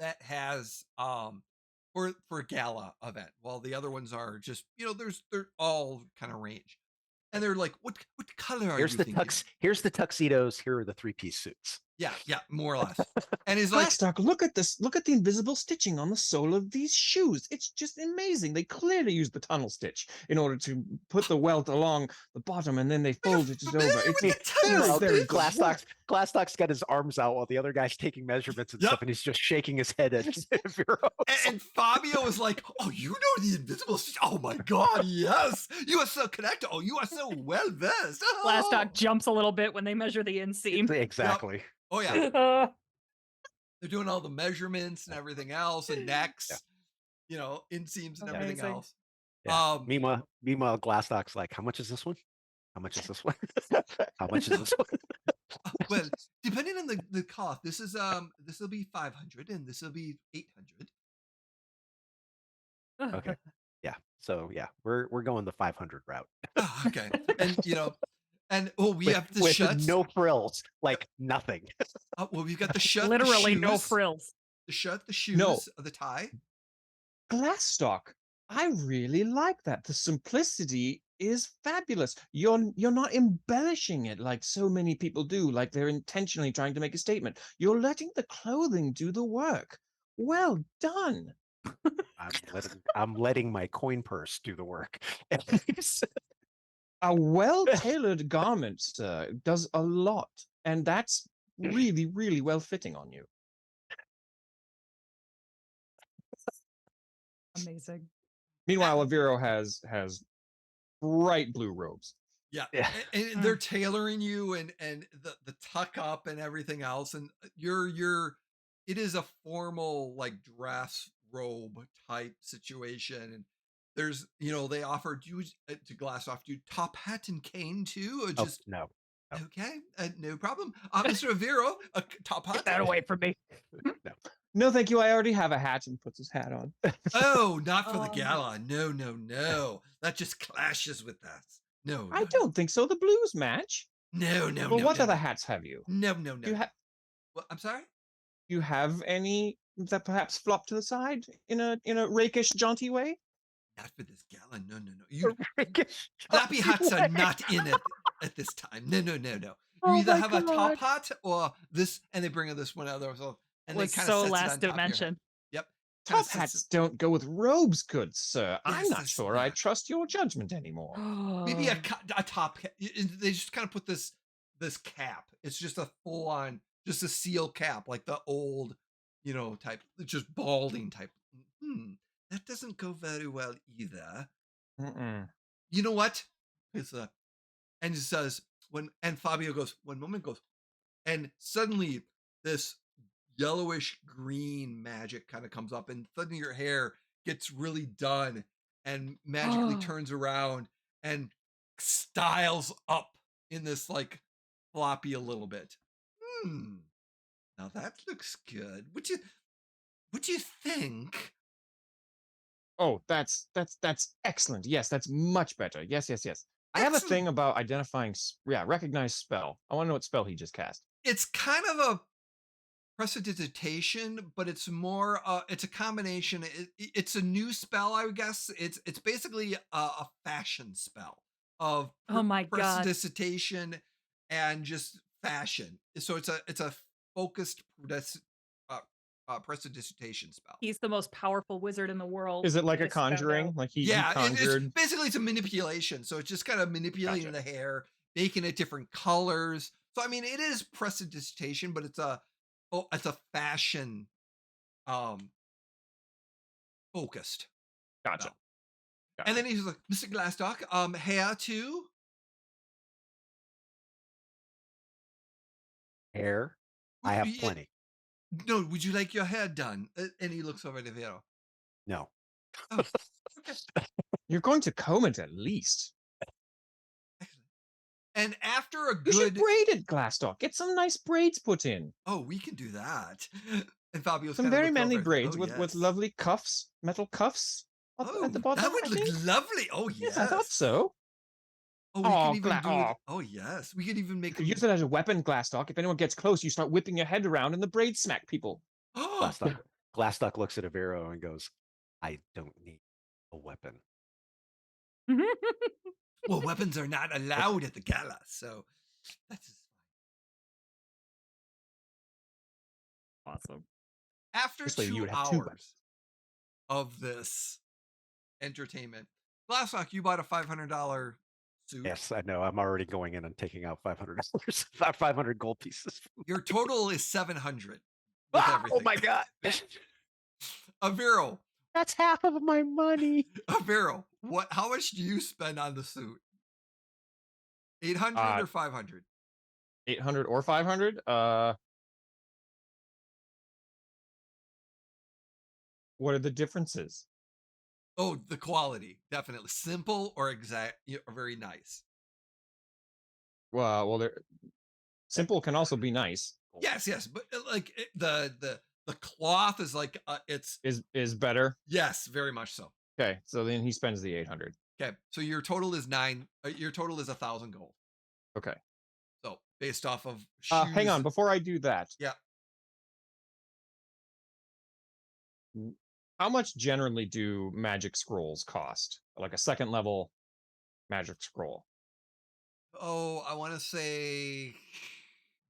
that has for gala event, while the other ones are just they're all kind of range, and they're like, what color are you thinking? Here's the tuxedos. Here are the 3-piece suits. Yeah, more or less. And he's like, Glastoc, look at this. Look at the invisible stitching on the sole of these shoes. It's just amazing. They clearly used the tunnel stitch in order to put the welt along the bottom, and then they folded it over. It's with the tunnel very, very stitch. good work. Glastoc's got his arms out while the other guy's taking measurements and Yep. stuff, and he's just shaking his head at Aviro. And Fabio was like, "Oh, you know the invisible stitch? Oh my god, yes! You are so connected. Oh, you are so well versed." Oh. Glastoc jumps a little bit when they measure the inseam. Exactly. Oh yeah, they're doing all the measurements and everything else, and necks, inseams and everything Amazing. else. Yeah. Meanwhile, Glastoc's like, "How much is this one? How much is this one? How much is this one?" Well, depending on the cost, this will be 500 and this will be 800. Okay. Yeah. So yeah, we're going the 500 route. Oh, okay. And we with, have the with shirts. no frills, like nothing. We've got the shirt, Literally the no shoes, frills. the shirt, the shoes, No. the tie. Glastoc, I really like that. The simplicity is fabulous. You're not embellishing it like so many people do, like they're intentionally trying to make a statement. You're letting the clothing do the work. Well done. I'm letting my coin purse do the work. A well-tailored garment, sir, does a lot, and that's really, really well fitting on you. Amazing. Meanwhile, Aviro has bright blue robes. Yeah. Yeah. And they're tailoring you and the tuck up and everything else. And it is a formal like dress robe type situation. And there's, they offered you to Glastoc, do top hat and cane too, or just No. okay, no problem. Mr. Aviro, a top hat. Get that away from me. No, thank you. I already have a hat, and puts his hat on. Oh, not for the gala. No. That just clashes with that. No. I don't think so. The blues match. No. Well, what no. other hats have you? No. Well, I'm sorry? You have any that perhaps flop to the side in a rakish, jaunty way? Not for this gala. No. You flappy hats are not in it at this time. No. You either have a top hat or this, and they bring this one out there. And Was they kind so of last dimension. Yep. Top hats don't go with robes, good sir. I'm Yes, not that's sure I not. trust your judgment anymore. Maybe a top. They just kind of put this cap. It's just a full on, just a seal cap, like the old, type. It's just balding type. That doesn't go very well either. You know what? It's and it says and Fabio goes, one moment goes, and suddenly this yellowish green magic kind of comes up, and suddenly your hair gets really done and magically turns around and styles up in this like floppy a little bit. Now that looks good. What do you think? Oh, that's excellent. Yes, that's much better. Yes. I have a Excellent. thing about identifying, recognize spell. I want to know what spell he just cast. It's kind of a prestidigitation, but it's more it's a combination. It's a new spell, I would guess. It's basically a fashion spell of Oh my God. prestidigitation and just fashion. So it's a focused prestidigitation spell. He's the most powerful wizard in the world. Is it like I a just found conjuring? out. Like he Yeah, conjured? basically it's a manipulation. So it's just kind of manipulating the hair, making it different colors. So I mean, it is prestidigitation, but it's a fashion focused. Gotcha. spell. And then he's like, Mr. Glastoc, hair too? Hair? I have Yeah. plenty. No, would you like your hair done? And he looks over at Aviro. No. Oh, okay. You're going to comb it at least. Excellent. And after a You should good, braid it, Glastoc. Get some nice braids put in. we can do that. And Fabio's Some kinda very looks manly over, braids "Oh, with yes. lovely cuffs, metal cuffs at the bottom. that would I look think. lovely. Oh, yes. Yes, I thought so. Oh, we Oh, could even do oh. Oh, yes. We could even make You could use it as a weapon, Glastoc. If anyone gets close, you start whipping your head around and the braids smack people. Glastoc looks at Aviro and goes, "I don't need a weapon." Well, weapons are not allowed at the gala, so that's Awesome. After This way you 2 would have two weapons. hours of this entertainment, Glastoc, you bought a $500 suit. Yes, I know. I'm already going in and taking out $500, 500 gold pieces. Your total is 700 with Oh everything. my god! Aviro, That's half of my money. Aviro, how much do you spend on the suit? 800 or 500? 800 or 500. What are the differences? Oh, the quality, definitely. Simple or exact, or very nice. Well, simple can also be nice. Yes, but like the cloth is like it's Is better. yes, very much so. Okay, so then he spends the 800. Okay, so your total is 1,000 gold. Okay. So based off of shoes. Hang on, before I do that. Yeah. How much generally do magic scrolls cost? Like a second level magic scroll? Oh, I want to say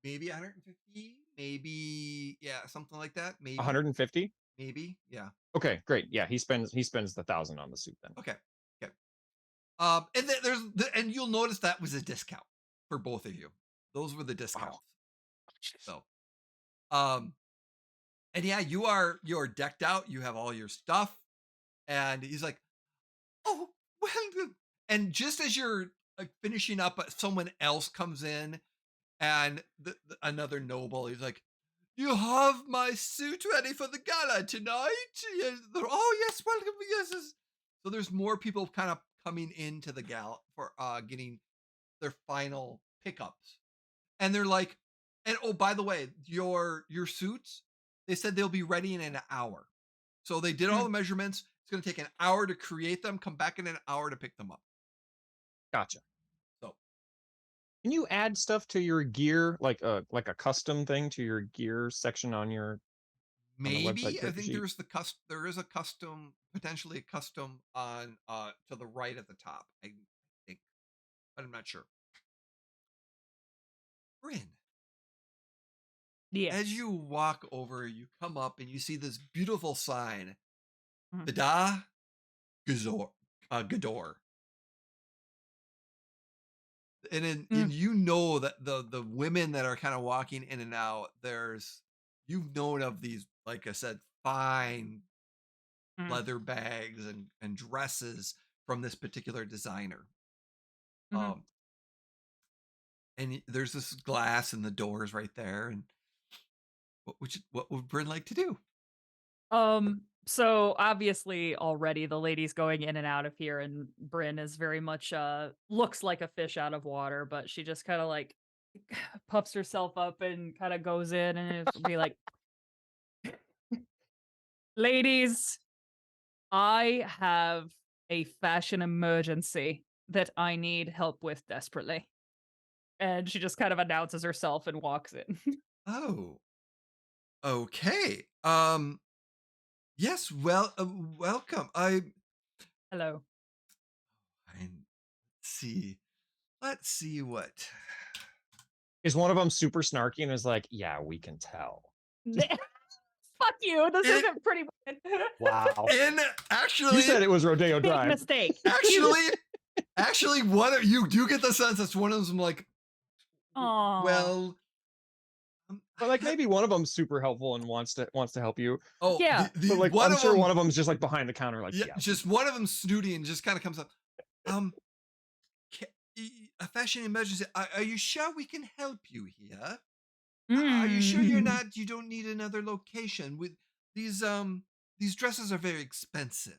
maybe 150, maybe something like that. Maybe 150? maybe, yeah. Okay, great. Yeah, he spends the 1,000 on the suit then. Okay. And then and you'll notice that was a discount for both of you. Those were the discounts. Wow. So, and yeah, you're decked out. You have all your stuff, and he's like, "Oh, well." And just as you're like finishing up, someone else comes in, and another noble. He's like, "You have my suit ready for the gala tonight." Oh yes, welcome. Yes. So there's more people kind of coming into the gala for getting their final pickups, and they're like, and oh, by the way, your suits, they said they'll be ready in an hour. So they did all the measurements. It's going to take an hour to create them, come back in an hour to pick them up. Gotcha. So can you add stuff to your gear, like a custom thing to your gear section on your maybe I think sheet? there is a custom, potentially a custom on to the right at the top, I think, but I'm not sure. Brynn, Yes. as you walk over, you come up and you see this beautiful sign, Mhm. Bada Gador. And you know that the women that are kind of walking in and out, you've known of these, like I said, fine leather bags and dresses from this particular designer. And there's this glass and the doors right there. And what would Brynn like to do? So obviously already the lady's going in and out of here, and Brynn is very much looks like a fish out of water, but she just kind of like puffs herself up and kind of goes in and it'll be like, ladies, I have a fashion emergency that I need help with desperately. And she just kind of announces herself and walks in. Oh, okay. Yes, well, welcome. Hello. Let's see what. Is one of them super snarky and is like, yeah, we can tell. Fuck you. This isn't pretty. Wow. And actually, You said it was Rodeo Big Drive. mistake. Actually, you do get the sense that one of them's like, Aw. well, But like maybe one of them's super helpful and wants to help you. oh Yeah. But like one I'm of sure them, one of them's just like behind the counter, like yeah, yeah. just one of them snooty and just kind of comes up. A fashion emergency. Are you sure we can help you here? Are you sure you don't need another location? With these dresses are very expensive.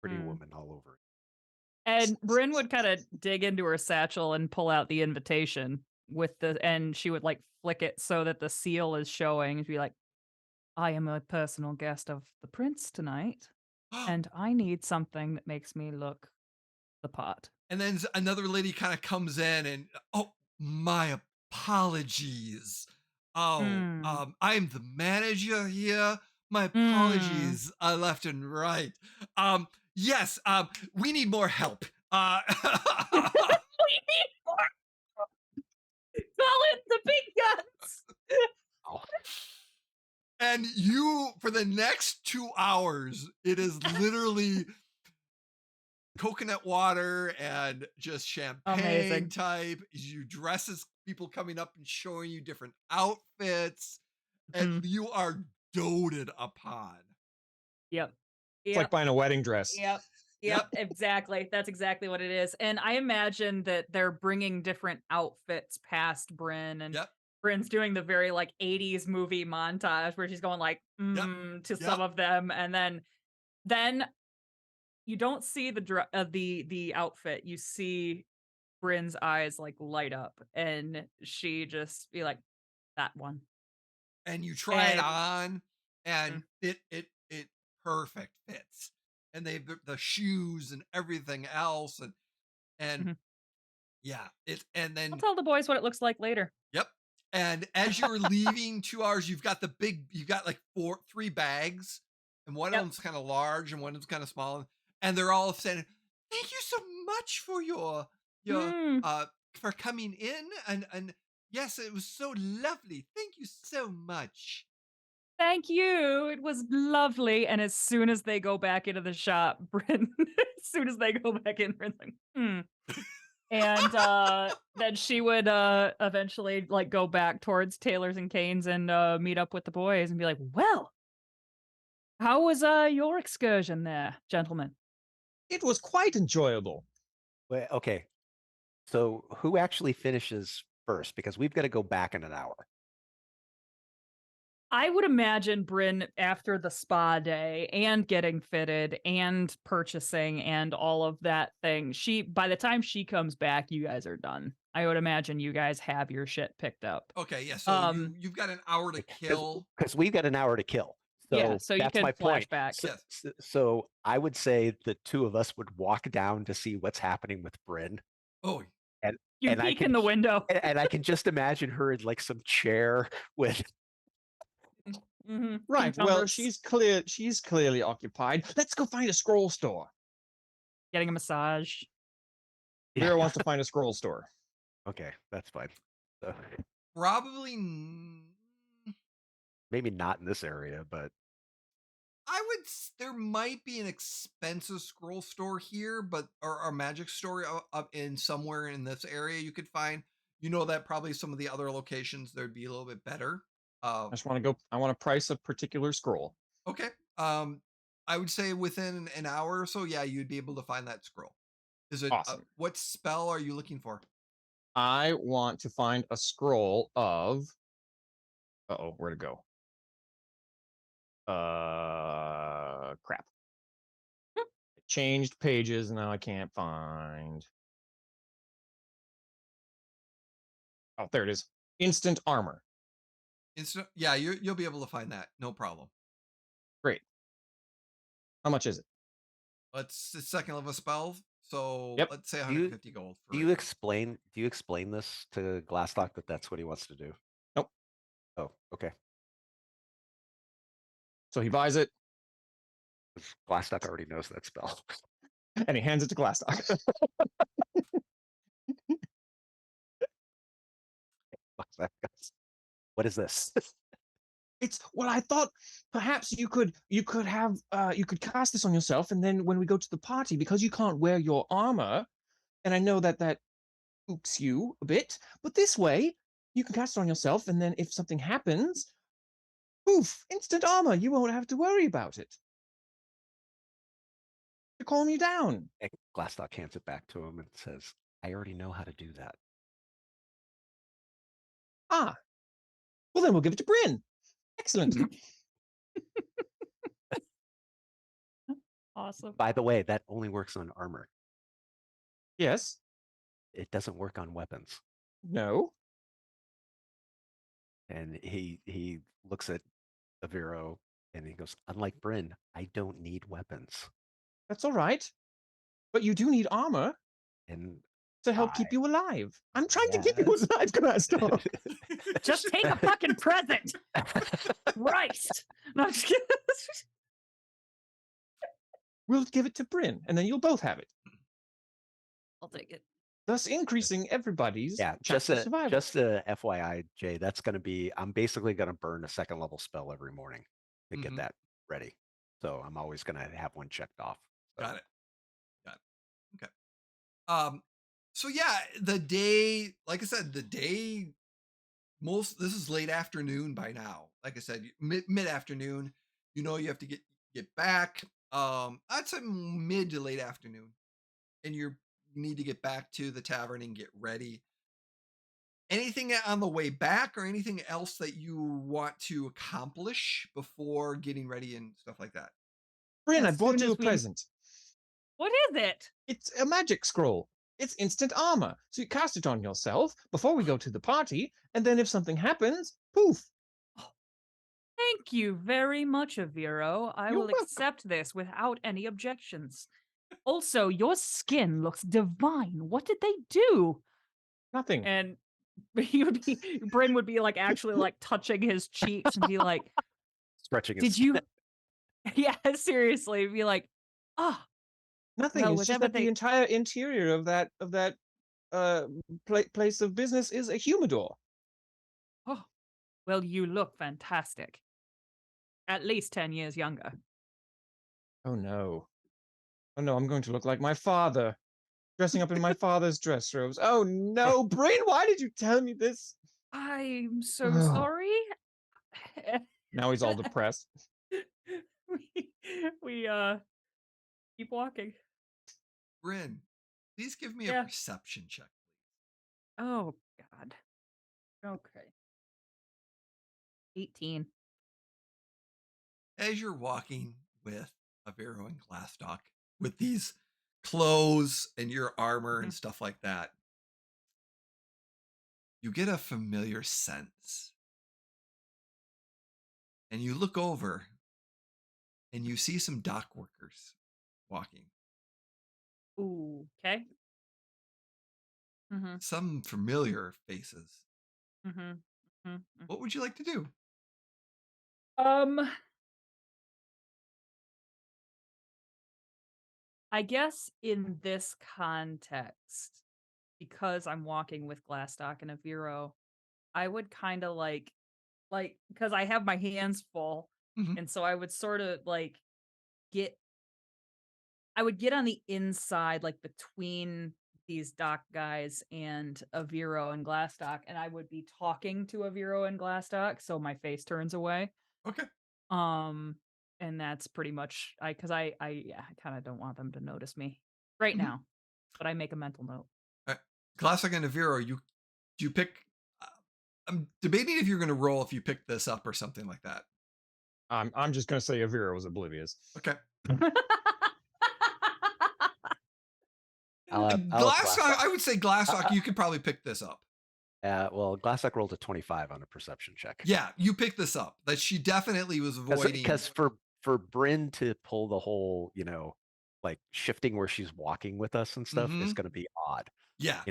Pretty woman all over. And Brynn would kind of dig into her satchel and pull out the invitation and she would like flick it so that the seal is showing and be like, I am a personal guest of the prince tonight, and I need something that makes me look the part. And then another lady kind of comes in and, oh, my apologies. Oh, I'm the manager here. My apologies, left and right. Yes, we need more help. We need more. Call in the big guns. Oh. And you, for the next 2 hours, it is literally coconut water and just champagne Amazing. type. You dress as people coming up and showing you different outfits, and Mhm. you are doted upon. Yep. It's like Yep. buying a wedding dress. Yep. Yep. Exactly. That's exactly what it is. And I imagine that they're bringing different outfits past Brynn, and Yep. Brynn's doing the very like 80s movie montage where she's going like Yep. to some of them, and then you don't see the outfit. You see Brynn's eyes like light up, and she just be like, that one. And you try it And on, and Mhm. it perfect fits. And they the shoes and everything else, and Mhm. yeah, and I'll then tell the boys what it looks like later. yep. And as you're leaving 2 hours, you've got like 3 bags, and one of Yep. them's kind of large and one of them's kind of small, and they're all saying, "Thank you so much for your Mm, for coming in, and yes, it was so lovely. Thank you so much." thank you. It was lovely. And as soon as they go back into the shop, Brynn, as soon as they go back in, Brynn's like, hmm. And then she would eventually like go back towards Taylor's and Kane's and meet up with the boys and be like, well, how was your excursion there, gentlemen? It was quite enjoyable. Wait, okay. So who actually finishes first? Because we've got to go back in an hour. I would imagine Brynn, after the spa day and getting fitted and purchasing and all of that thing, by the time she comes back, you guys are done. I would imagine you guys have your shit picked up. Okay, yeah. So Um, you've got an hour to kill. Because we've got an hour to kill. yeah, So so you that's can my point. flashback. So, Yes. so I would say the two of us would walk down to see what's happening with Brynn. Oh, And You and I peek can in the window. and I can just imagine her in like some chair with Mm-hmm. Right. Well, she's clearly occupied. Let's go find a scroll store. Getting a massage. Vera wants to find a scroll store. Okay, that's fine. So, probably. maybe not in this area, but There might be an expensive scroll store here, but or a magic store up in somewhere in this area you could find. You know that probably some of the other locations there'd be a little bit better. I just want to go. I want to price a particular scroll. Okay. I would say within an hour or so, yeah, you'd be able to find that scroll. Is it Awesome. what spell are you looking for? I want to find a scroll of. Where to go? Crap. I changed pages and now I can't find. Oh, there it is. Instant armor. Yeah, you'll be able to find that. No problem. Great. How much is it? It's the second level spell, so Yep. let's say 150 gold. do you explain this to Glastoc that that's what he wants to do? Nope. Oh, okay. So he buys it. Glastoc already knows that spell. And he hands it to Glastoc. What is this? It's well, I thought perhaps you could have you could cast this on yourself, and then when we go to the party, because you can't wear your armor, and I know that spooks you a bit, but this way you can cast it on yourself, and then if something happens, poof, instant armor. You won't have to worry about it. To calm you down. Glastoc hands it back to him and says, "I already know how to do that." Ah, well then we'll give it to Brynn. Excellent. Awesome. By the way, that only works on armor. Yes. It doesn't work on weapons. No. And he looks at Aviro and he goes, "Unlike Brynn, I don't need weapons." That's all right. But you do need armor And to help keep you alive. I'm trying to keep you alive, Glastoc. Just take a fucking present. Christ. No, I'm just kidding. We'll give it to Brynn, and then you'll both have it. I'll take it. thus increasing everybody's chance of survival. just a FYI, Jay, that's going to be, I'm basically going to burn a 2nd level spell every morning to get that ready. So I'm always going to have one checked off. So. Got it. Okay. So yeah, the day, like I said, this is late afternoon by now. Like I said, mid afternoon. You have to get back. I'd say mid to late afternoon, and you need to get back to the tavern and get ready. Anything on the way back, or anything else that you want to accomplish before getting ready and stuff like that? Brynn, I bought you a present. What is it? It's a magic scroll. It's instant armor. So you cast it on yourself before we go to the party, and then if something happens, poof. Thank you very much, Aviro. I You're will welcome. accept this without any objections. Also, your skin looks divine. What did they do? Nothing. And Brynn would be like actually like touching his cheeks and be like, stretching. Did you? Yeah, seriously, be like, Nothing. well, it's just that the entire interior of that place of business is a humidor. Oh, well, you look fantastic. At least 10 years younger. Oh no, I'm going to look like my father, dressing up in my father's dress robes. Oh no, Brynn, why did you tell me this? I'm so sorry. Now he's all depressed. we keep walking. Brynn, please give me a perception check, please. Oh God. Okay. 18. As you're walking with Aviro and Glastoc with these clothes and your armor and stuff like that, you get a familiar sense. And you look over and you see some dock workers walking. Ooh, okay. Some familiar faces. What would you like to do? I guess in this context, because I'm walking with Glastoc and Aviro, I would kind of like because I have my hands full, and so I would sort of like I would get on the inside, like between these dock guys and Aviro and Glastoc, and I would be talking to Aviro and Glastoc, so my face turns away. Okay. And that's pretty much because I kind of don't want them to notice me right now, but I make a mental note. All right. Glastoc and Aviro, you pick. I'm debating if you're going to roll if you pick this up or something like that. I'm just going to say Aviro was oblivious. Okay. Glastoc, I would say Glastoc, you could probably pick this up. Well, Glastoc rolled a 25 on a perception check. Yeah, you pick this up. That she definitely was avoiding. Because for Brynn to pull the whole, like shifting where she's walking with us and stuff is going to be odd. Yeah.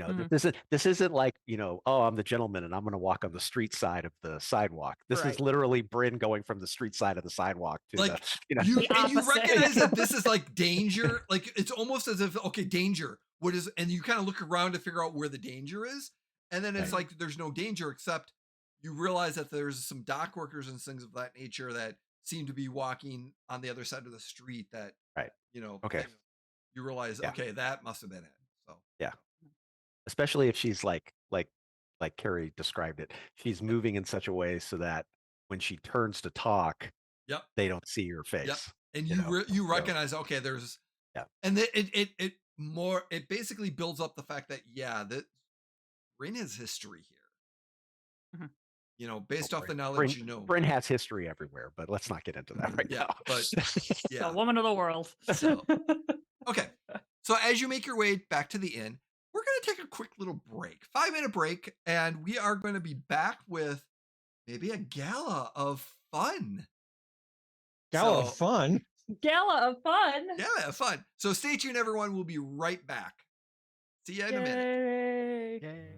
This isn't like, oh, I'm the gentleman and I'm going to walk on the street side of the sidewalk. This is literally Brynn going from the street side of the sidewalk to like you recognize that this is like danger. Like it's almost as if, okay, danger. What is, and you kind of look around to figure out where the danger is. And then it's like, there's no danger, except you realize that there's some dock workers and things of that nature that seem to be walking on the other side of the street that, okay. You realize, okay, that must have been it. So, yeah. Especially if she's like Carrie described it, she's moving in such a way so that when she turns to talk, they don't see her face. And you recognize, okay, there's, and it basically builds up the fact that, that Brynn has history here. Based off the knowledge, Brynn has history everywhere, but let's not get into that right now. But the woman of the world. So, okay. So as you make your way back to the inn, we're going to take a quick little break, 5-minute break, and we are going to be back with maybe a gala of fun. Gala of fun? Gala of fun? Gala of fun. So stay tuned, everyone. We'll be right back. See you in a minute. Yay.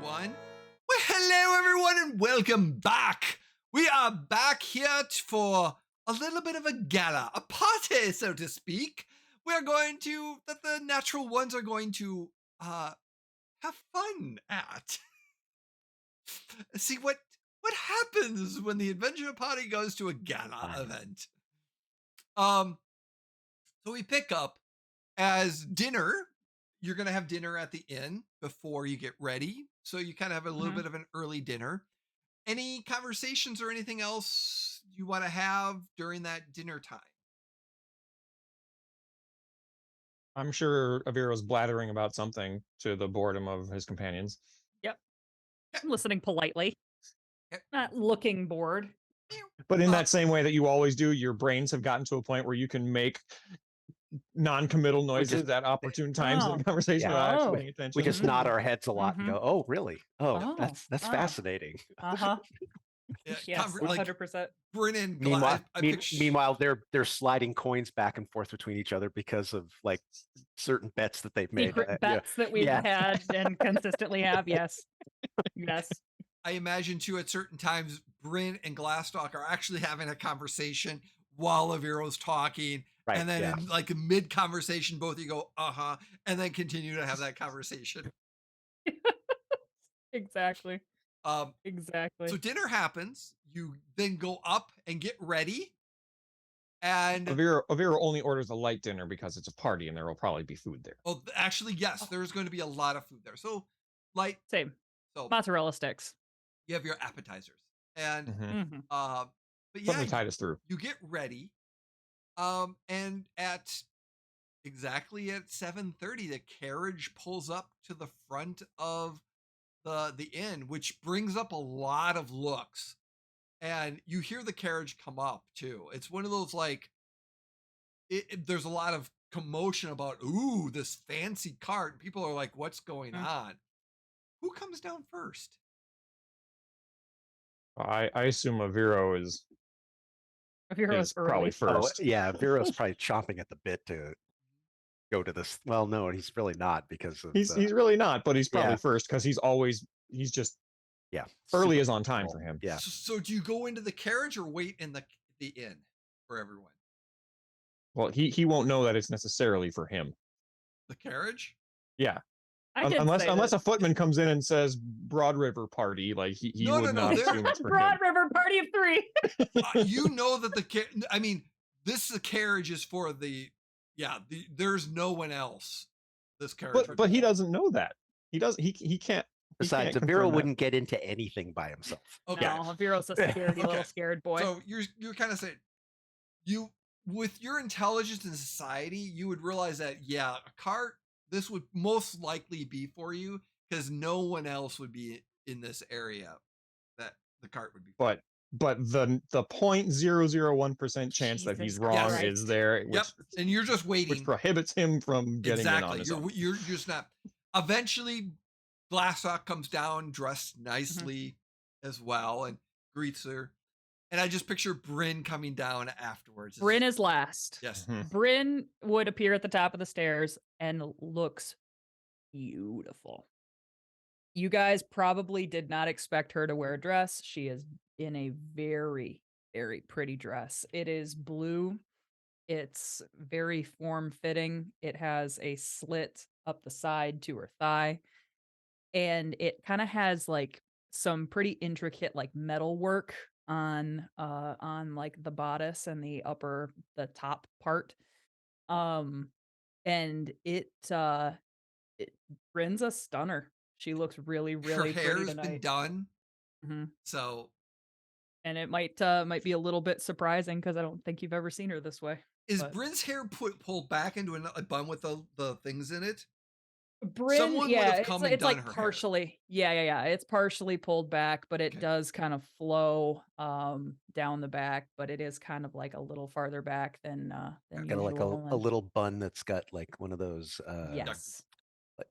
everyone. Well, hello, everyone, and welcome back. We are back here for a little bit of a gala, a party, so to speak. We're going to, that the natural ones are going to have fun at. See what happens when the adventure party goes to a gala event. So we pick up as dinner. You're going to have dinner at the inn before you get ready. So you kind of have a little bit of an early dinner. Any conversations or anything else you want to have during that dinner time? I'm sure Aviro's blathering about something to the boredom of his companions. Yep. I'm listening politely. Yep. Not looking bored. But in that same way that you always do, your brains have gotten to a point where you can make non-committal noises at opportune times in the conversation without actually paying attention. We just nod our heads a lot and go, "Oh, really? Oh, that's fascinating." Yes, 100%. Brynn and Meanwhile, they're sliding coins back and forth between each other because of like certain bets that they've made. Secret bets that we've had and consistently have. Yes. I imagine too at certain times, Brynn and Glastoc are actually having a conversation while Aviro's talking. Right, and then in like a mid-conversation, both of you go, and then continue to have that conversation. Exactly. Exactly. So dinner happens. You then go up and get ready. And Aviro only orders a light dinner because it's a party and there will probably be food there. Oh, actually, yes, there's going to be a lot of food there. So light. Same. So mozzarella sticks. You have your appetizers. And but something tied us through. You get ready. And at exactly at 7:30, the carriage pulls up to the front of the inn, which brings up a lot of looks. And you hear the carriage come up too. It's one of those like there's a lot of commotion about this fancy cart. People are like, what's going on? Who comes down first? I assume Aviro is probably first. Oh, yeah, Aviro's probably chomping at the bit to go to this. Well, no, he's really not because of he's really not, but he's probably first because he's just early is on time for him. Yeah. So do you go into the carriage or wait in the inn for everyone? Well, he won't know that it's necessarily for him. The carriage? Yeah. Unless a footman comes in and says Broad River party, like he would not assume it's for Broad him. River party of 3. You know that the carriage is for there's no one else. This carriage, but he doesn't know that. He can't. Besides, Aviro wouldn't get into anything by himself. Okay. No, Aviro's a little scared boy. So you're kind of saying with your intelligence in society, you would realize that a cart. This would most likely be for you because no one else would be in this area that the cart would be for. But the 0.001% chance that he's wrong is there. Yep. And you're just waiting. Which prohibits him from getting in on his own. You're just not. Eventually, Glastoc comes down dressed nicely as well and greets her. And I just picture Brynn coming down afterwards. Brynn is last. Yes. Brynn would appear at the top of the stairs and looks beautiful. You guys probably did not expect her to wear a dress. She is in a very, very pretty dress. It is blue. It's very form-fitting. It has a slit up the side to her thigh. And it kind of has like some pretty intricate like metal work on like the bodice and the top part. And Brynn's a stunner. She looks really, really her pretty hair's tonight. been done. So and it might be a little bit surprising because I don't think you've ever seen her this way. Is Brynn's hair pulled back into a bun with the things in it? Brynn, it's like partially, it's partially pulled back, but it does kind of flow down the back, but it is kind of like a little farther back than usual. Like a little bun that's got like one of those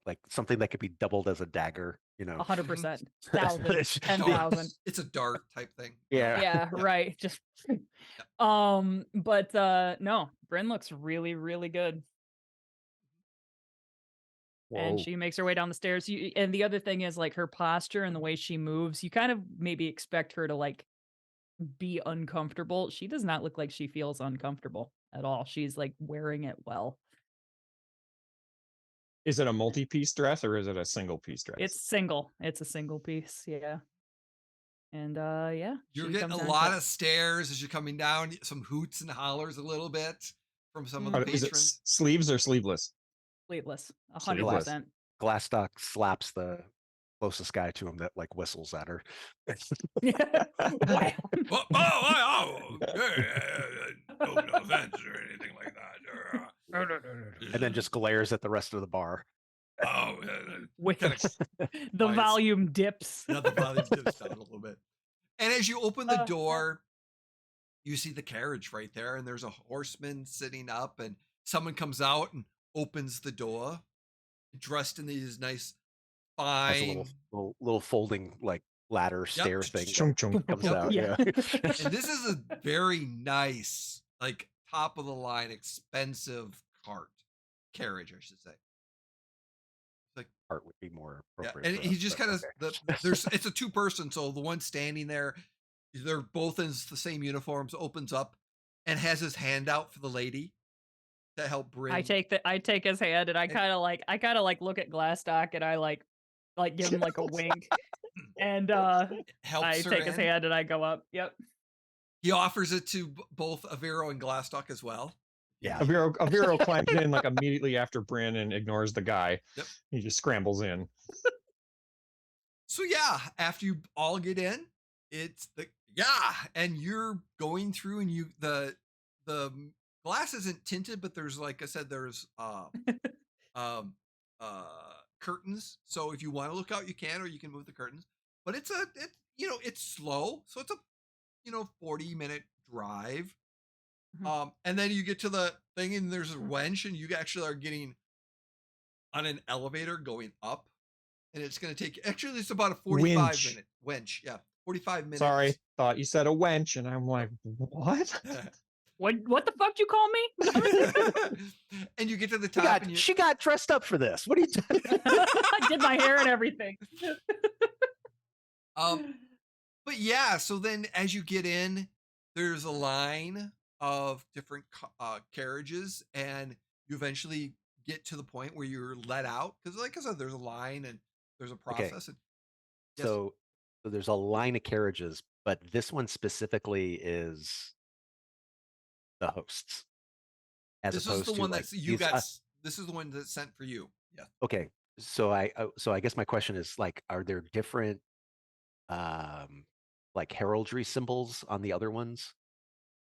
like something that could be doubled as a dagger, 100%, 1,000, 10,000. It's a dart type thing. Yeah, right. Just but no, Brynn looks really, really good. and Whoa. she makes her way down the stairs. And the other thing is like her posture and the way she moves. You kind of maybe expect her to like be uncomfortable. She does not look like she feels uncomfortable at all. She's like wearing it well. Is it a multi-piece dress or is it a single piece dress? It's single. It's a single piece. Yeah. And yeah, You're she getting comes a down lot to- of stares as you're coming down, some hoots and hollers a little bit from some of the Is it patrons. sleeves or sleeveless? sleepless. Sleeveless. 100%. Glastoc slaps the closest guy to him that like whistles at her. Wow. No offense or anything like that. And then just glares at the rest of the bar. With kinda the quiets. volume dips. Now the volume dips down a little bit. And as you open the Yeah. door, you see the carriage right there, and there's a horseman sitting up, and someone comes out and opens the door, dressed in these nice, Has a fine. little folding like ladder stair thing that Chung chung. comes Yep. out. Yeah. Yeah. And this is a very nice, like top of the line, expensive carriage, I should say. Part would be more Yeah, appropriate. and for he us, just but kind of okay. it's a two-person, so the one standing there, they're both in the same uniforms, opens up and has his hand out for the lady to help Brynn. I take his hand and I kind of like look at Glastoc and I like give him like a wink. And helps I her take his in. hand and I go up. Yep. He offers it to both Aviro and Glastoc as well. Yeah. Aviro climbs in like immediately after Brynn and ignores the guy. Yep. He just scrambles in. So yeah, after you all get in, and you're going through, and the glass isn't tinted, but there's, like I said, there's curtains. So if you want to look out, you can, or you can move the curtains. But it's slow, so it's a 40-minute drive. And then you get to the thing, and there's a wench, and you actually are getting on an elevator going up, and it's going to take it's about a 45-minute wench. Yeah, 45 minutes. Sorry, thought you said a wench, and I'm like, what? What the fuck you call me? And you get to the top. She got dressed up for this. What are you doing? I did my hair and everything. But yeah, so then as you get in, there's a line of different carriages, and you eventually get to the point where you're let out, because like I said, there's a line and there's a process. Okay. Yes. So there's a line of carriages, but this one specifically is the hosts. This is the one that's you got. This is the one that's sent for you. Yeah. Okay. So I guess my question is, like, are there different like heraldry symbols on the other ones?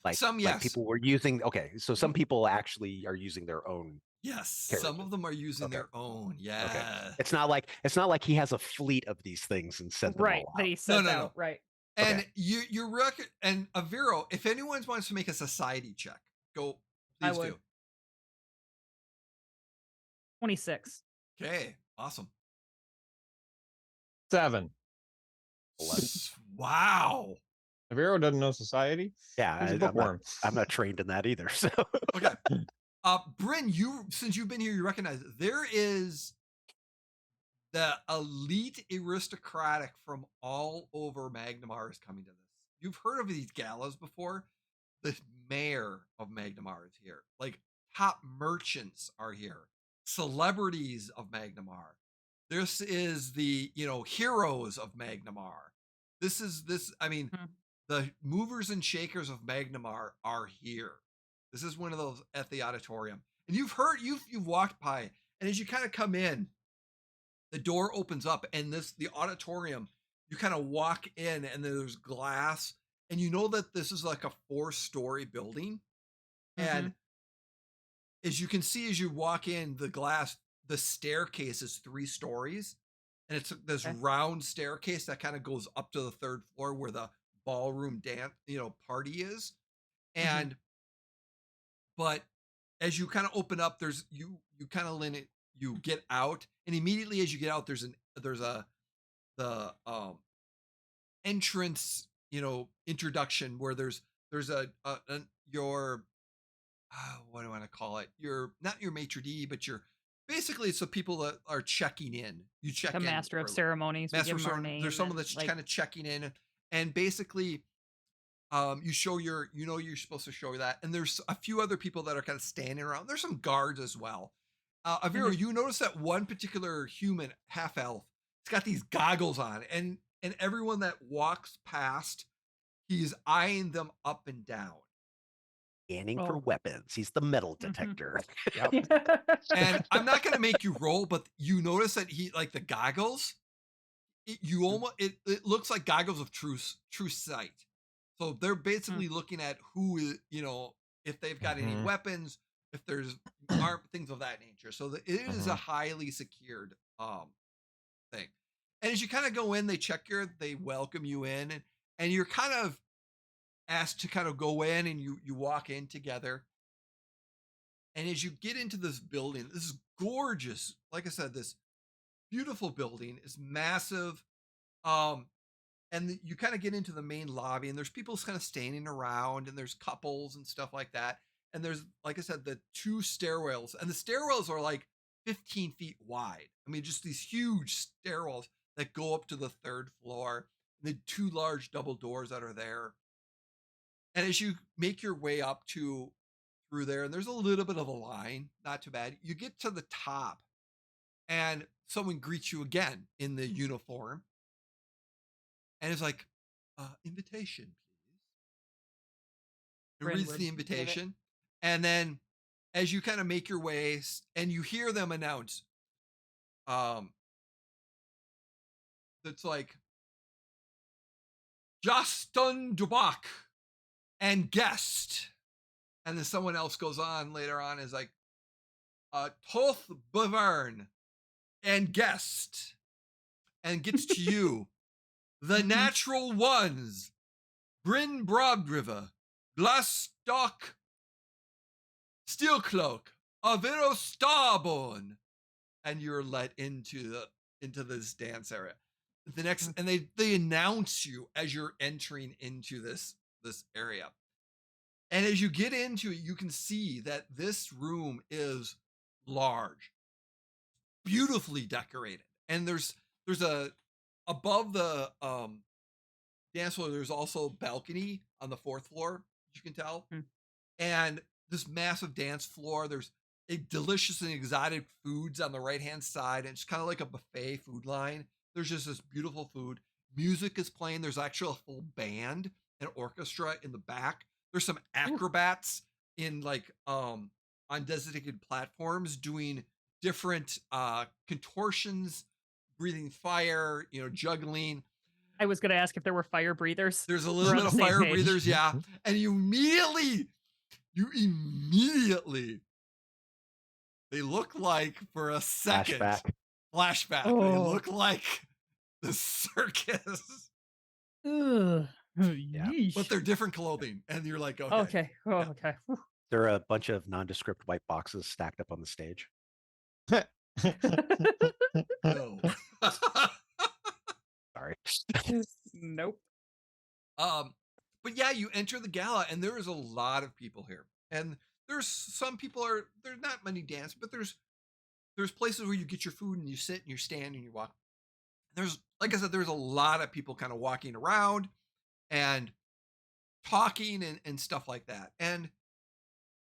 Like some, yes. Like people were using. Okay, so some people actually are using their own. Yes, carriages. Some of them are using their own. Yeah. Okay. It's not like he has a fleet of these things and sent them Right. all That out. he sent out. Right. And Okay. you reckon, and Aviro, if anyone wants to make a society check, go. Please do. 26. Okay. Awesome. 7. 11. Wow. Aviro doesn't know society. Yeah, He's a bookworm. I'm not trained in that either. So Okay. Brynn, since you've been here, you recognize it. There is the elite aristocratic from all over Magnamar is coming to this. You've heard of these galas before. The mayor of Magnamar is here. Like top merchants are here. Celebrities of Magnamar. This is the heroes of Magnamar. The movers and shakers of Magnamar are here. This is one of those at the auditorium. And you've walked by, and as you kind of come in, the door opens up, and the auditorium, you kind of walk in, and there's glass, and you know that this is like a 4-story building. And as you can see, as you walk in, the staircase is 3 stories, and it's this round staircase that kind of goes up to the 3rd floor where the ballroom dance, party is. And but as you kind of open up, there's you kind of you get out, and immediately as you get out, there's the entrance, introduction where there's your what do I want to call it? Not your maitre d', but your basically it's the people that are checking in. You check The in. master of for- ceremonies. We Master give of him our Ceremony. There's name someone and that's like kind of checking in, and basically, you show you're supposed to show that, and there's a few other people that are kind of standing around. There's some guards as well. Aviro, Mhm. you notice that one particular human, half elf, he's got these goggles on, and everyone that walks past, he's eyeing them up and down. Scanning for Oh. weapons. He's the metal Mhm. detector. And I'm not gonna make you roll, but you notice that he like the goggles. You almost it looks like goggles of true sight. So they're basically looking at who is if they've got any Mhm. weapons, if there's armed things of that nature. So it is a highly secured thing. And as you kind of go in, they welcome you in, and you're kind of asked to kind of go in, and you walk in together. And as you get into this building, this is gorgeous. Like I said, this beautiful building is massive. Um, and you kind of get into the main lobby, and there's people kind of standing around, and there's couples and stuff like that. And there's, like I said, the two stairwells, and the stairwells are like 15 feet wide. I mean, just these huge stairwells that go up to the third floor, and the two large double doors that are there. And as you make your way up through there, and there's a little bit of a line, not too bad. You get to the top, and someone greets you again in the uniform, and it's like, invitation, please. It Brynn reads would the give it. invitation, and then as you kind of make your way, and you hear them announce, it's like Justin Dubak and guest, and then someone else goes on later on is like, Toth Bavern and guest, and gets to you, the natural ones, Bryn Broadriver, Glastoc, Steelcloak, Aviro Starborn, and you're let into this dance area. The next, and they announce you as you're entering into this area. And as you get into it, you can see that this room is large, beautifully decorated. And there's a above the dance floor, there's also a balcony on the fourth floor, you can tell. And this massive dance floor, there's a delicious and exotic foods on the right hand side, and it's kind of like a buffet food line. There's just this beautiful food. Music is playing. There's actually a full band and orchestra in the back. There's some acrobats in like on designated platforms doing different contortions, breathing fire, juggling. I was gonna ask if there were fire breathers. There's a We're little on bit the of same fire page. breathers, yeah. And you immediately, they look like for a second, flashback. They Oh. look like the circus, Ugh. Yeah. Yeesh. but they're different clothing. And you're like, okay. Okay. Oh, Yeah. okay. Whew. There are a bunch of nondescript white boxes stacked up on the stage. No. Sorry. Nope. But yeah, you enter the gala, and there is a lot of people here. And there's some people there's not many dance, but there's places where you get your food and you sit and you stand and you walk. There's, like I said, there's a lot of people kind of walking around and talking and stuff like that. And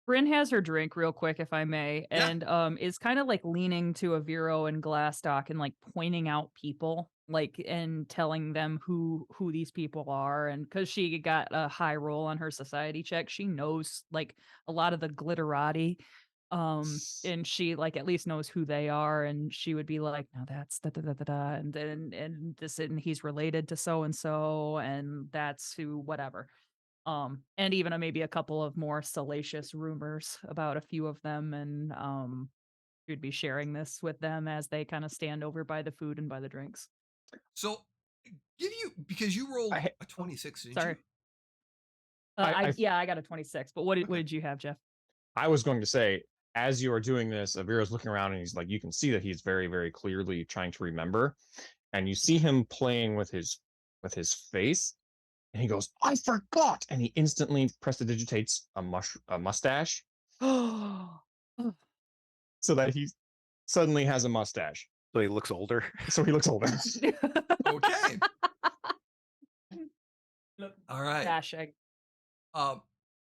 Brynn has her drink real quick, if I may, Yeah. and is kind of like leaning to Aviro and Glastoc and like pointing out people, like and telling them who these people are, and because she got a high roll on her society check, she knows like a lot of the glitterati, and she like at least knows who they are, and she would be like, "No, that's da da da da da," and then and this and he's related to so and so, and that's who whatever. And even maybe a couple of more salacious rumors about a few of them, and we'd be sharing this with them as they kind of stand over by the food and by the drinks. so because you rolled I- a 26, didn't Sorry. you? I got a 26, but what did you have, Jeff? I was going to say, as you are doing this, Avira's looking around and he's like, you can see that he's very, very clearly trying to remember. And you see him playing with his face. And he goes, I forgot. And he instantly prestidigitates a mustache Oh, so that he's suddenly has a mustache. So he looks older. So he looks older. Okay. All right. Dashing.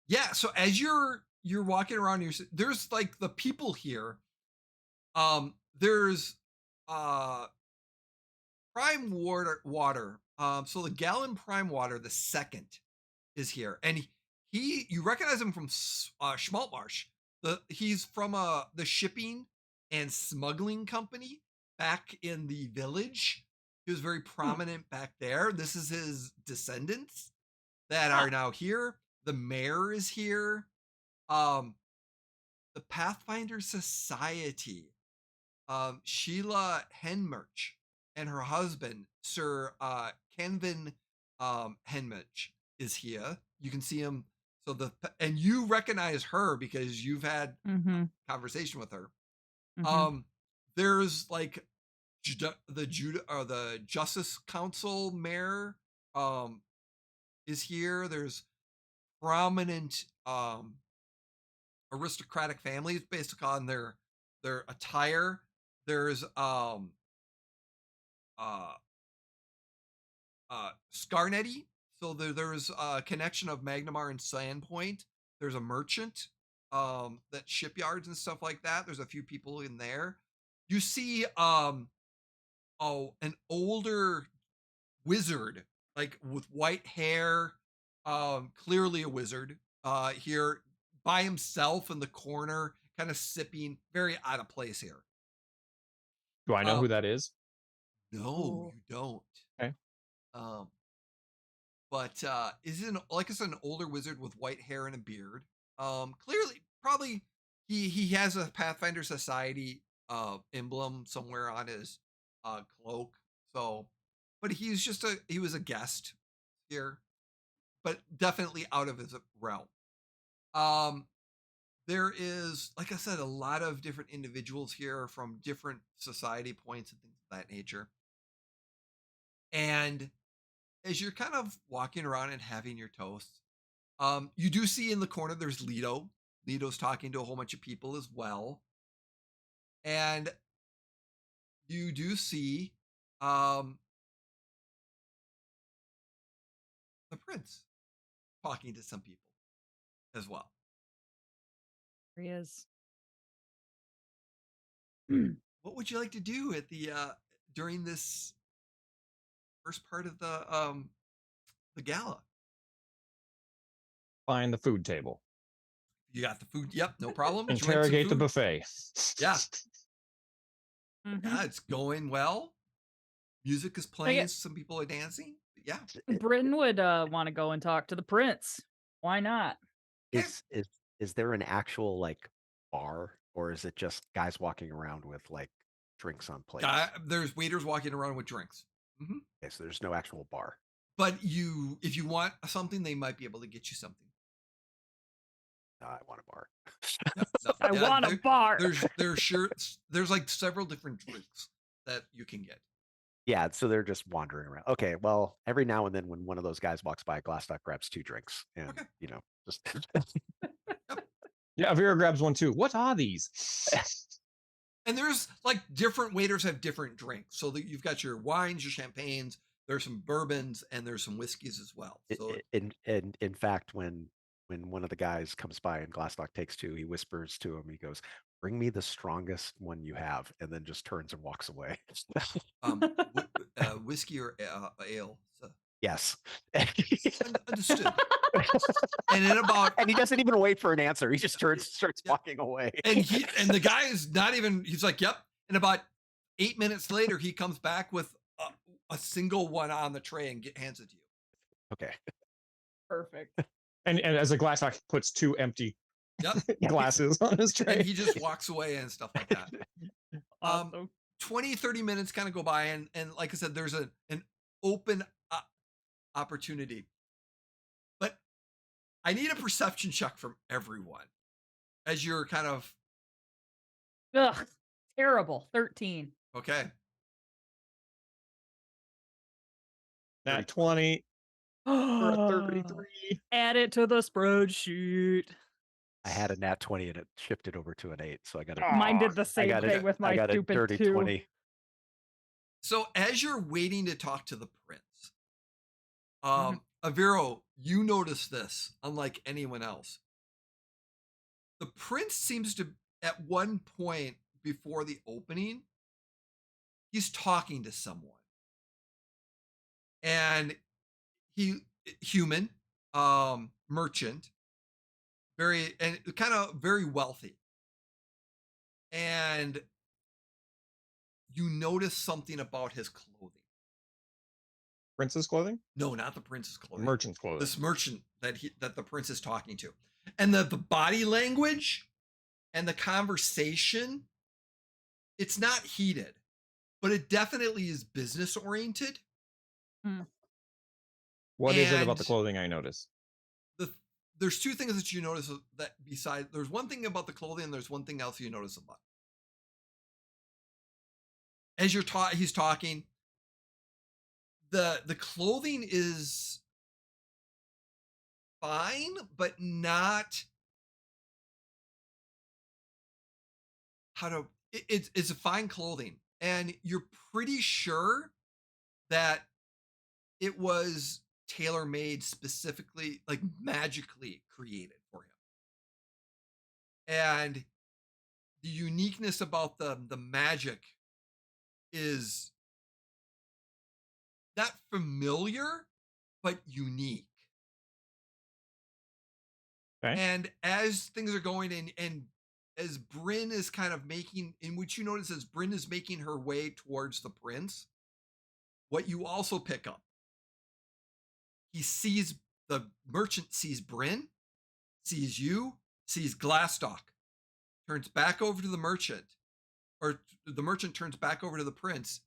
Yeah. So as you're walking around, there's like the people here. There's prime water. So the Gallon Prime Water, the second, is here, and you recognize him from Schmaltmarsh. He's from the shipping and smuggling company back in the village. He was very prominent back there. This is his descendants that are now here. The mayor is here. The Pathfinder Society. Sheila Henmerch and her husband, Sir Kenvin Henmerch, is here. You can see him. So and you recognize her because you've had conversation with her. There's like the Justice Council mayor is here. There's prominent aristocratic families based on their attire. There's Scarnetti. So there's a connection of Magnamar and Sandpoint. There's a merchant that shipyards and stuff like that. There's a few people in there. You see an older wizard, like with white hair, clearly a wizard, here by himself in the corner, kind of sipping, very out of place here. Do I know who that is? No, you don't. Okay. But is it like I said, an older wizard with white hair and a beard? Clearly, probably he has a Pathfinder Society emblem somewhere on his cloak. So, but he was a guest here, but definitely out of his realm. There is, like I said, a lot of different individuals here from different society points and things of that nature. And as you're kind of walking around and having your toast, you do see in the corner there's Leto. Leto's talking to a whole bunch of people as well. And you do see the prince talking to some people as well. There he is. What would you like to do at the during this first part of the gala? Find the food table. You got the food. Yep, no problem. Interrogate the buffet. Yeah. Yeah, it's going well. Music is playing. Some people are dancing. Yeah. Brynn would want to go and talk to the prince. Why not? Is there an actual like bar, or is it just guys walking around with like drinks on plates? There's waiters walking around with drinks. Mm-hmm. Okay, so there's no actual bar. But if you want something, they might be able to get you something. I want a bar. I want a bar. There's like several different drinks that you can get. Yeah, so they're just wandering around. Okay, well, every now and then when one of those guys walks by, Glastoc grabs 2 drinks, and just Yeah, Aviro grabs one too. What are these? And there's like different waiters have different drinks. So you've got your wines, your champagnes, there's some bourbons, and there's some whiskeys as well. So in fact, when one of the guys comes by and Glastoc takes 2, he whispers to him, he goes, "Bring me the strongest one you have," and then just turns and walks away. Whiskey or ale? So. Yes. Understood. And he doesn't even wait for an answer. He just starts walking away. And the guy is not even. He's like, "Yep." And about 8 minutes later, he comes back with a single one on the tray and hands it to you. Okay. Perfect. And as a Glastoc puts 2 empty glasses on his tray. And he just walks away and stuff like that. Awesome. 20, 30 minutes kind of go by, and like I said, there's an open opportunity. But I need a perception check from everyone as you're kind of... Ugh, terrible. 13. Okay. Nat 20 for a 33. Add it to the spreadsheet. I had a nat 20 and it shifted over to an 8, so I got a Mine did Ah, the I same got thing it. with I my got a stupid dirty 2. 20. So as you're waiting to talk to the prince, Mhm. Aviro, you notice this, unlike anyone else. The prince seems to, at one point before the opening, he's talking to someone. And he human, merchant, very and kind of very wealthy. And you notice something about his clothing. Prince's clothing? No, not the prince's clothing. Merchant's clothing. This merchant that the prince is talking to. And the body language and the conversation, it's not heated, but it definitely is business oriented. What is it about the And clothing I notice? there's two things that you notice that besides there's one thing about the clothing and there's one thing else you notice about. As he's talking, the clothing is fine, but not it's a fine clothing. And you're pretty sure that it was tailor made specifically, like magically created for him. And the uniqueness about the magic is not familiar, but unique. Okay. And as things are going and as Brynn is kind of making, in which you notice as Brynn is making her way towards the prince, what you also pick up, the merchant sees Brynn, sees you, sees Glastoc, turns back over to the merchant, or the merchant turns back over to the prince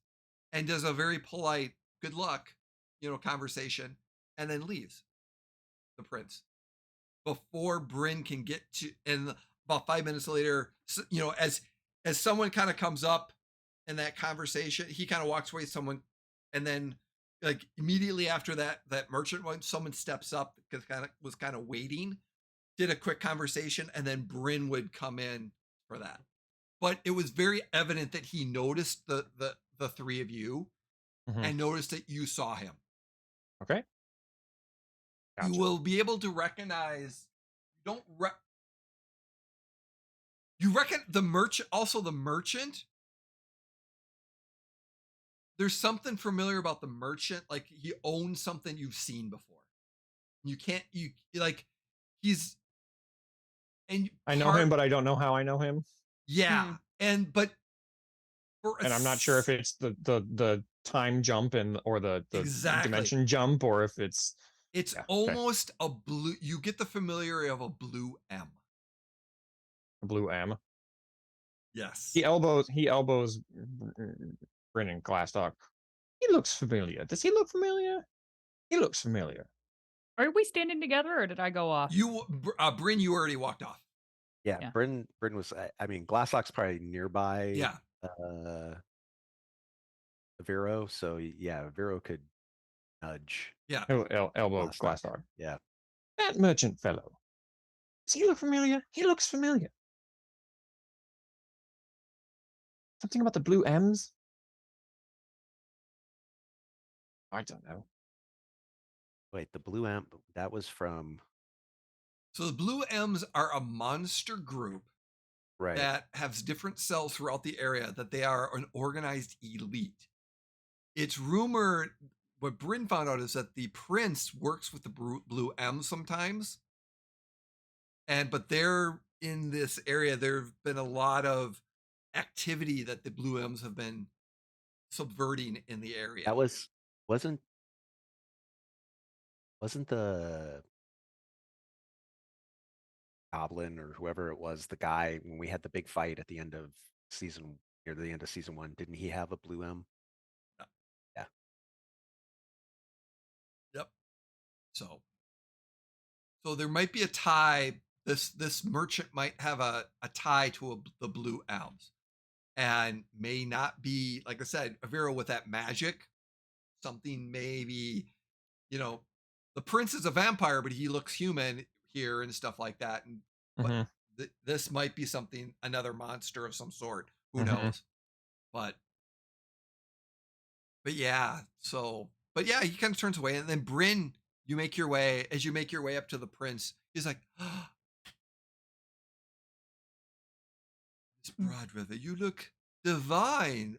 and does a very polite good luck, conversation, and then leaves the prince before Brynn can get to. And about 5 minutes later, as someone kind of comes up in that conversation, he kind of walks away. Someone, and then like immediately after that merchant one, someone steps up because was kind of waiting, did a quick conversation, and then Brynn would come in for that. But it was very evident that he noticed the three of you and noticed that you saw him. Okay. Gotcha. You will be able to recognize. You reckon the merchant, also the merchant. There's something familiar about the merchant, like he owns something you've seen before. He's and I know him, but I don't know how I know him. Yeah, but and I'm not sure if it's the time jump or the exactly. dimension jump, or if it's almost a blue. You get the familiarity of a blue M. A blue M. Yes. He elbows Brynn and Glastoc. He looks familiar. Does he look familiar? He looks familiar. Are we standing together, or did I go off? Brynn, you already walked off. Yeah. Brynn was. I mean, Glastoc's probably nearby. Yeah. Aviro, so yeah, Aviro could nudge. Yeah. Elbow Glastoc. Yeah. That merchant fellow. Does he look familiar? He looks familiar. Something about the blue M's? I don't know. Wait, the blue M, that was from. So the blue M's are a monster group that has different cells throughout the area, that they are an organized elite. It's rumored, what Brynn found out is that the prince works with the blue M sometimes. But they're in this area. There have been a lot of activity that the blue M's have been subverting in the area. That wasn't the goblin or whoever it was, the guy when we had the big fight at the end of season, near the end of season 1, didn't he have a blue M? No. Yeah. Yep. So there might be a tie. This merchant might have a tie to the blue M's, and may not be, like I said, Aviro with that magic. Something maybe, the prince is a vampire, but he looks human here and stuff like that. And but Mhm. this might be something, another monster of some sort. Who Mhm. knows? But yeah, so but yeah, he kind of turns away, and then Bryn, you make your way as you make your way up to the prince. He's like, Miss Mm. Broadriver, you look divine.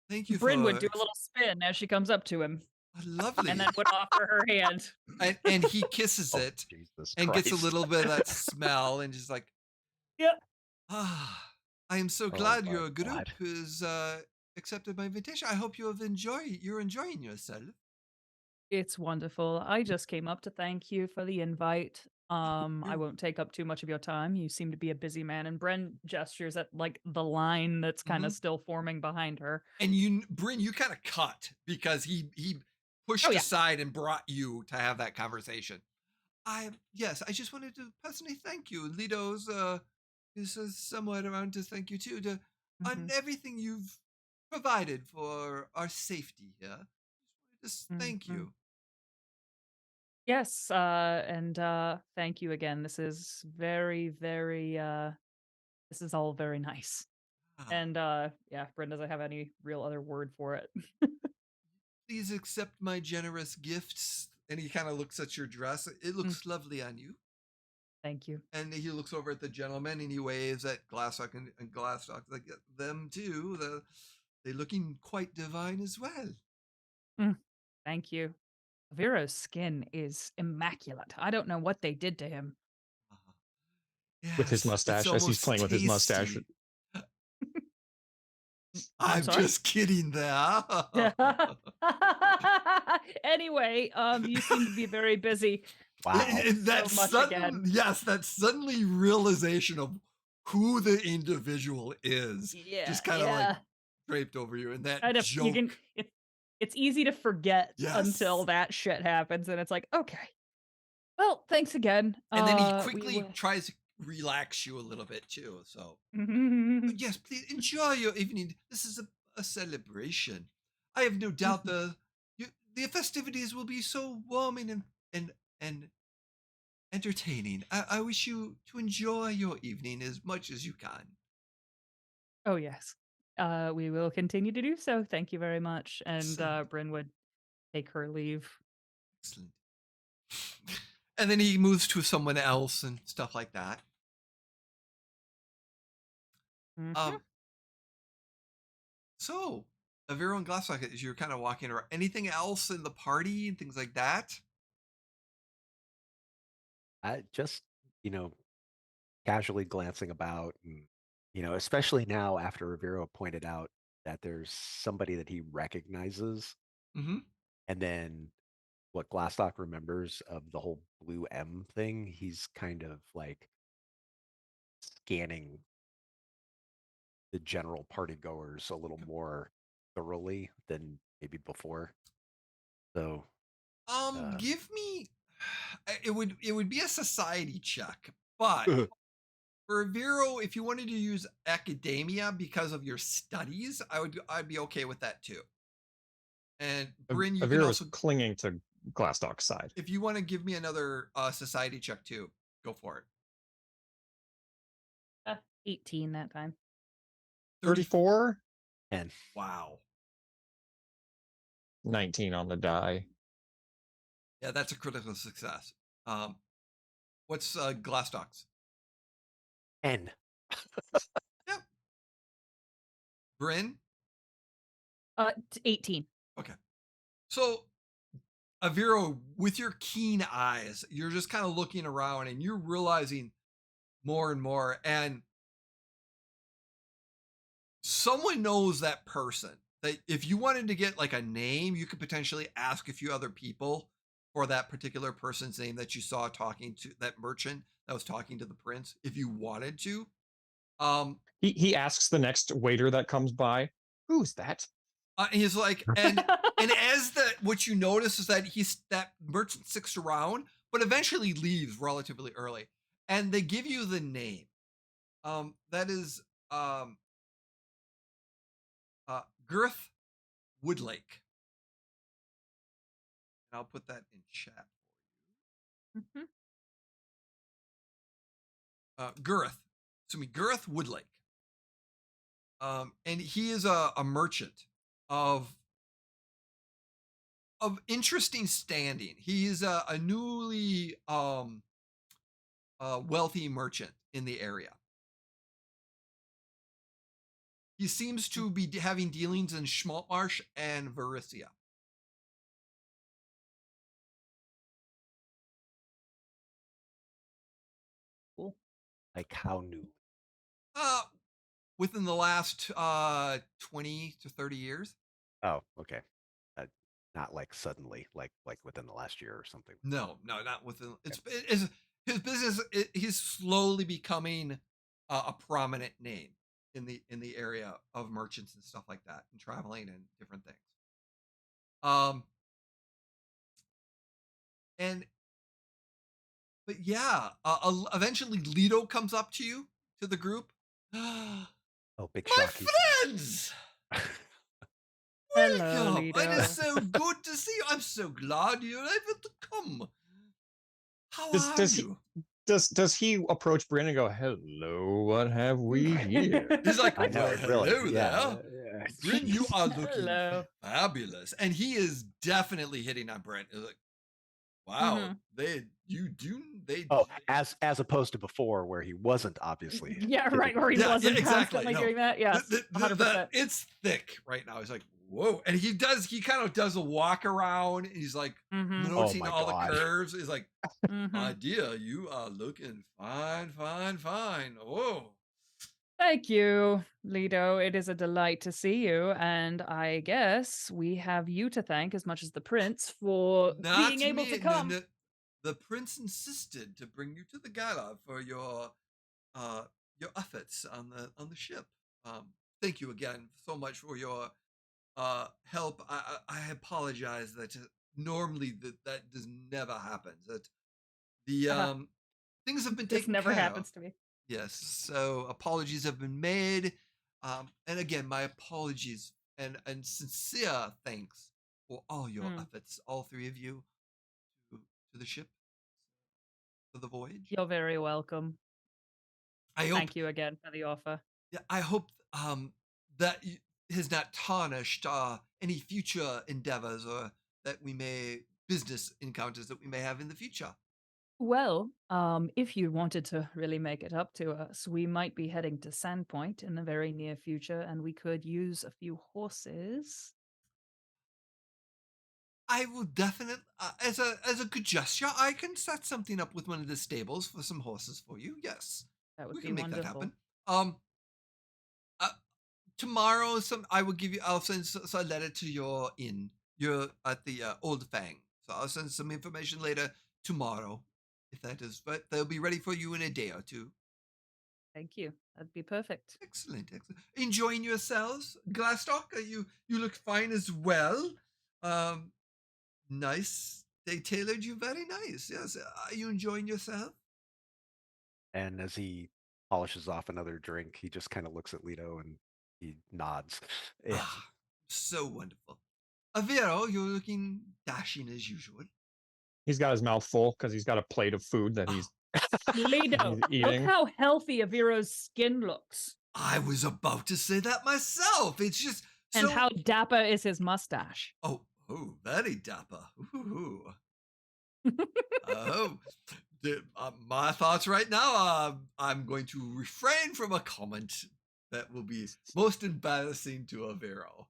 Thank you Bryn would for do a little spin as she comes up to him, and lovely. then would offer her hand. And he kisses Oh, it Jesus and gets a Christ. little bit of that smell and just like, Yeah. ah, I am so Oh glad my your group God. has accepted my invitation. I hope you're enjoying yourself. It's wonderful. I just came up to thank you for the invite. I You're won't take up too much of your time. You seem to be a busy man. And Bren gestures at like the line that's kind mhm. of still forming behind her. And Bryn, you kind of cut because he Oh pushed yeah. aside and brought you to have that conversation. Yes, I just wanted to personally thank you. Lido's is somewhat around to thank you too on Hmm. everything you've provided for our safety here. Just thank Hmm. you. Yes, and thank you again. This is very, very this is all very nice. Ah, And yeah, Bren doesn't have any real other word for it. please accept my generous gifts. And he kind of looks at your dress. It Mm, looks lovely on you. thank you. And he looks over at the gentleman and he waves at Glastoc and Glastoc like them too. They're looking quite divine as well. Mm, thank you. Vero's skin is immaculate. I don't know what they did to him. Ah, With his yes, it's mustache, as he's almost playing with his mustache. tasty. I'm I'm sorry. just kidding there. Anyway, you seem to be very busy. Wow. That So much sudden, again. yes, that suddenly realization of who the individual is Yeah, just kind of like yeah. draped over you, and that Kind of you can joke. it's easy to forget until Yes. that shit happens and it's like, okay. Well, thanks again. And then he We quickly will. tries to relax you a little bit too. So, yes, please enjoy your evening. This is a celebration. I have no doubt the festivities will be so warming and entertaining. I wish you to enjoy your evening as much as you can. Oh, yes. We will continue to do so. Thank you very much. And Excellent. Bryn would take her leave. Excellent. And then he moves to someone else and stuff like that. Mhm. Um, so Aviro and Glasslock, as you're kind of walking around, anything else in the party and things like that? I just, you know, casually glancing about and, especially now after Rivero pointed out that there's somebody that he recognizes, Mm-hmm. and then what Glastock remembers of the whole blue M thing, he's kind of like scanning the general party goers a little more thoroughly than maybe before. So, Give me. It would be a society check, but for Vero, if you wanted to use academia because of your studies, I'd be okay with that too. And Bryn, you can Avira is also, clinging to Glastock's side. if you want to give me another society check too, go for it. 18 that time. 34, and Wow. 19 on the die. Yeah, that's a critical success. Um, what's Glastock's? N. Yep. Bryn? 18. Okay. So, Aviro, with your keen eyes, you're just kind of looking around and you're realizing more and more. And someone knows that person. That if you wanted to get like a name, you could potentially ask a few other people for that particular person's name that you saw talking to that merchant that was talking to the prince, if you wanted to. Um, He asks the next waiter that comes by, "Who's that?" he's like, and as the what you notice is that that merchant sticks around, but eventually leaves relatively early, and they give you the name. That is um Girth Woodlake. And I'll put that in chat. Mhm. Gareth. Gareth Woodlake. And he is a merchant of interesting standing. He is a newly wealthy merchant in the area. He seems to be having dealings in Schmaltmarsh and Varisia. Cool. Like how new? Within the last 20 to 30 years. Oh, okay. Not like suddenly, like within the last year or something. No, not within. It's his business. He's slowly becoming a prominent name in the area of merchants and stuff like that, and traveling and different things. But yeah, eventually Lido comes up to you, to the group. Oh, big My shock. friends! Hello, Welcome! Lido. It is so good to see you. I'm so glad you're able to come. How are you? Does he approach Brynn and go, "Hello, what have we here?" He's like, I know, well, really. hello Yeah, there. Brynn, you are looking Hello. fabulous. And he is definitely hitting on Brynn. He's like, wow, Oh, as opposed to before where he wasn't obviously. Yeah, right, where he Yeah, wasn't exactly. constantly No. doing that. Yes, 100%. It's thick right now. He's like, whoa. And he kind of does a walk around. And he's like, noticing my all God. the curves. He's like, Mhm. my dear, you are looking fine, fine, fine. Whoa. Thank you, Lido. It is a delight to see you. And I guess we have you to thank as much as the prince for Not being able me. to come. No. The prince insisted to bring you to the gala for your efforts on the ship. Thank you again so much for your help. I apologize that normally that does never happen. That the things have been This taken never care happens of. to me. Yes, so apologies have been made. And again, my apologies and sincere thanks for all your efforts, all three of you, to the ship, for the voyage. You're very welcome. I hope, Thank you again for the offer. yeah, I hope that has not tarnished any future endeavors or that we may business encounters that we may have in the future. Well, if you wanted to really make it up to us, we might be heading to Sandpoint in the very near future, and we could use a few horses. I will definitely, as a good gesture, I can set something up with one of the stables for some horses for you. Yes, That would we be can make that wonderful. happen. Uh, Tomorrow, I will give you. I'll send a letter to your inn. You're at the Old Fang, so I'll send some information later tomorrow, if that is. But they'll be ready for you in a day or two. Thank you. That'd be perfect. Excellent. Enjoying yourselves, Glastoc? You look fine as well. Nice. They tailored you very nice. Yes. Are you enjoying yourself? And as he polishes off another drink, he just kind of looks at Lido and he nods. Yeah. Ah, so wonderful. Aviro, you're looking dashing as usual. He's got his mouth full because he's got a plate of food that he's Lido, look eating. how healthy Aviro's skin looks. I was about to say that myself. It's just And how dapper is his mustache. Oh, very dapper. Ooh. Oh, my thoughts right now. I'm going to refrain from a comment that will be most embarrassing to Aviro.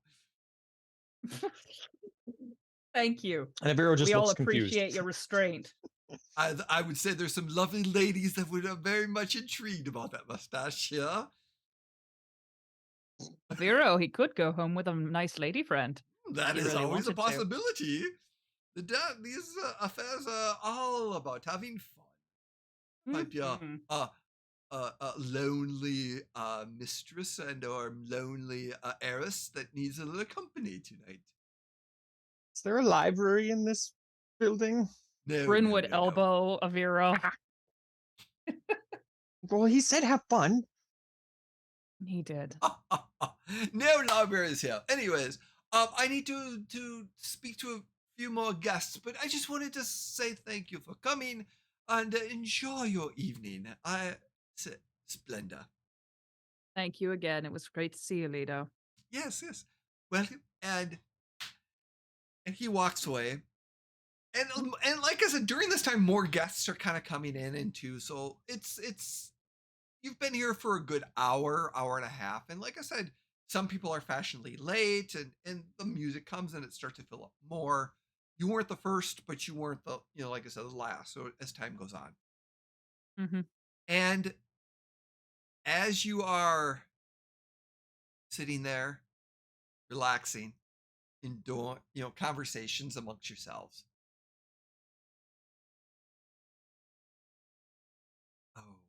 Thank you. And Aviro just We all looks confused. appreciate your restraint. I would say there's some lovely ladies that would have very much intrigued about that mustache here. Aviro, he could go home with a nice lady friend. That He is really always a wanted to. possibility. These affairs are all about having fun. Might be Mhm. a lonely mistress and or lonely heiress that needs a little company tonight. Is there a library in this building? No, Brynn no, would no, no. elbow Aviro. Well, he said have fun. He did. No libraries here. Anyways, I need to speak to a few more guests, but I just wanted to say thank you for coming and enjoy your evening. Splenda. Thank you again. It was great to see you, Lido. Yes, yes. Well, and he walks away. And like I said, during this time, more guests are kind of coming in and too. So it's you've been here for a good hour, hour and a half. And like I said, some people are fashionably late and the music comes and it starts to fill up more. You weren't the first, but you weren't the, like I said, the last. So as time goes on. Mm-hmm. And as you are sitting there, relaxing, enjoying, conversations amongst yourselves. Oh,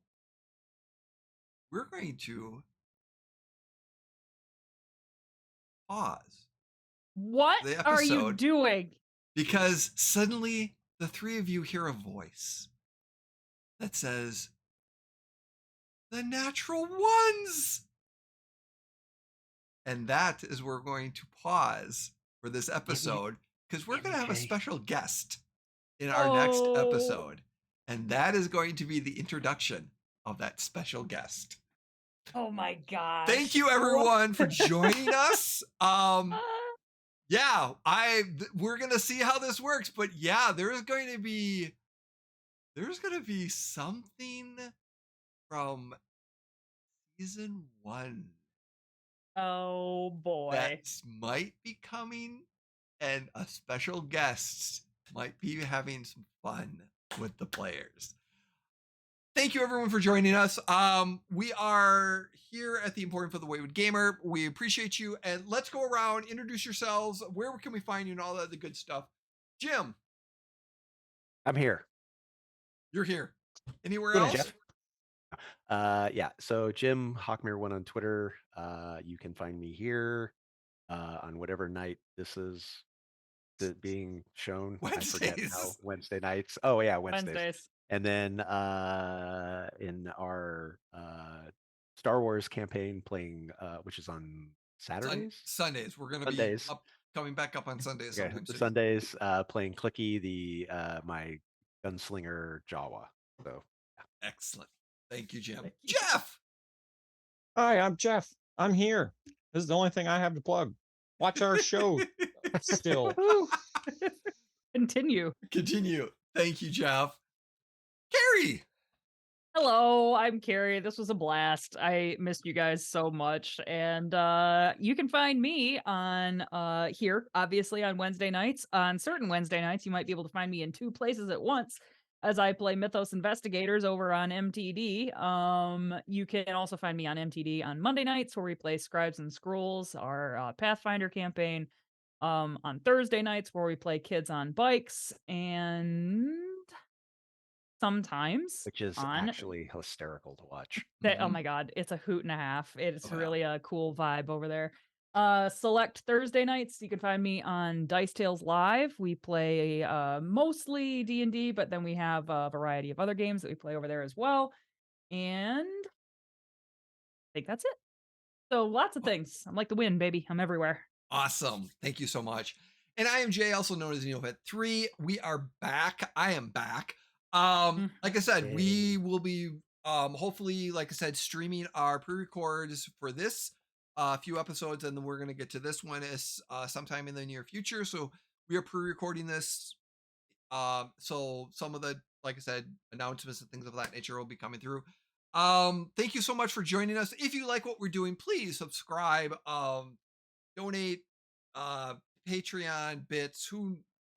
we're going to pause What the are you episode doing? because suddenly the three of you hear a voice that says, "The natural ones." And that is where we're going to pause for this episode because we're going to have a special guest in our next episode. And that is going to be the introduction of that special guest. Oh my gosh. Thank you everyone for joining us. Yeah, we're going to see how this works, but yeah, there's going to be something from season 1 Oh boy. that might be coming, and a special guest might be having some fun with the players. Thank you everyone for joining us. We are here at the Emporium for the Wayward Gamer. We appreciate you, and let's go around, introduce yourselves. Where can we find you and all that the good stuff? Jim, I'm here. you're here. Anywhere Good, else? Jeff. Yeah. So Jim Hawkmere1 on Twitter. You can find me here on whatever night this is being shown. Wednesdays. I forget how Wednesday nights. Oh yeah, Wednesdays. And then in our Star Wars campaign playing, which is on Saturdays, Sundays. We're going to be coming back up on Sundays. Okay, Sometimes Sundays, playing Clicky, my gunslinger Jawa. So yeah. Excellent. Thank you, Jim. Jeff. Hi, I'm Jeff. I'm here. This is the only thing I have to plug. Watch our show still. Continue. Thank you, Jeff. Carrie. Hello, I'm Carrie. This was a blast. I missed you guys so much. And you can find me on here, obviously on Wednesday nights. On certain Wednesday nights, you might be able to find me in 2 places at once as I play Mythos Investigators over on MTD. You can also find me on MTD on Monday nights where we play Scribes and Scrolls, our Pathfinder campaign. On Thursday nights where we play Kids on Bikes, and sometimes which is actually hysterical to watch. Oh my god, it's a hoot and a half. It's really a cool vibe over there. Select Thursday nights, you can find me on Dice Tales Live. We play mostly D&D, but then we have a variety of other games that we play over there as well. And I think that's it. So lots of things. I'm like the wind, baby. I'm everywhere. Awesome. Thank you so much. And I am Jay, also known as NeoVet3. We are back. I am back. Like I said, we will be hopefully, like I said, streaming our pre-records for this few episodes, and then we're gonna get to this one as sometime in the near future. So we are pre-recording this. So some of the, like I said, announcements and things of that nature will be coming through. Thank you so much for joining us. If you like what we're doing, please subscribe, donate, Patreon, bits,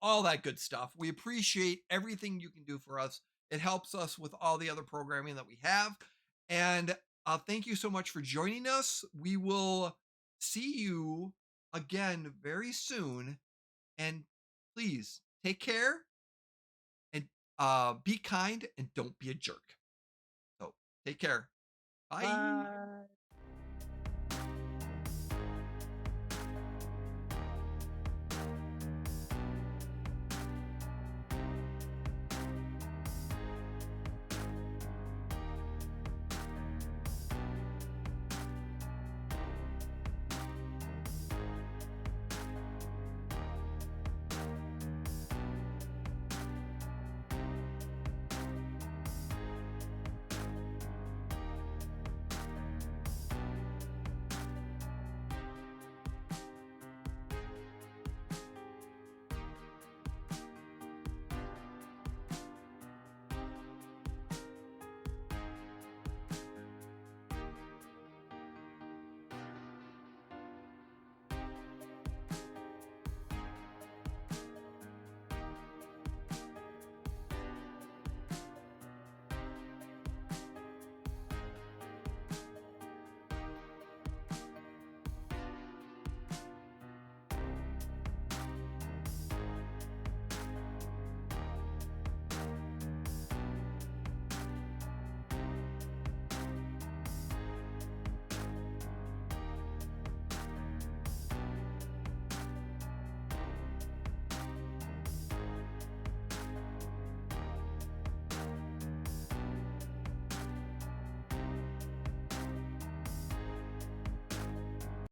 all that good stuff. We appreciate everything you can do for us. It helps us with all the other programming that we have. And thank you so much for joining us. We will see you again very soon. And please take care and be kind and don't be a jerk. So take care. Bye. Bye.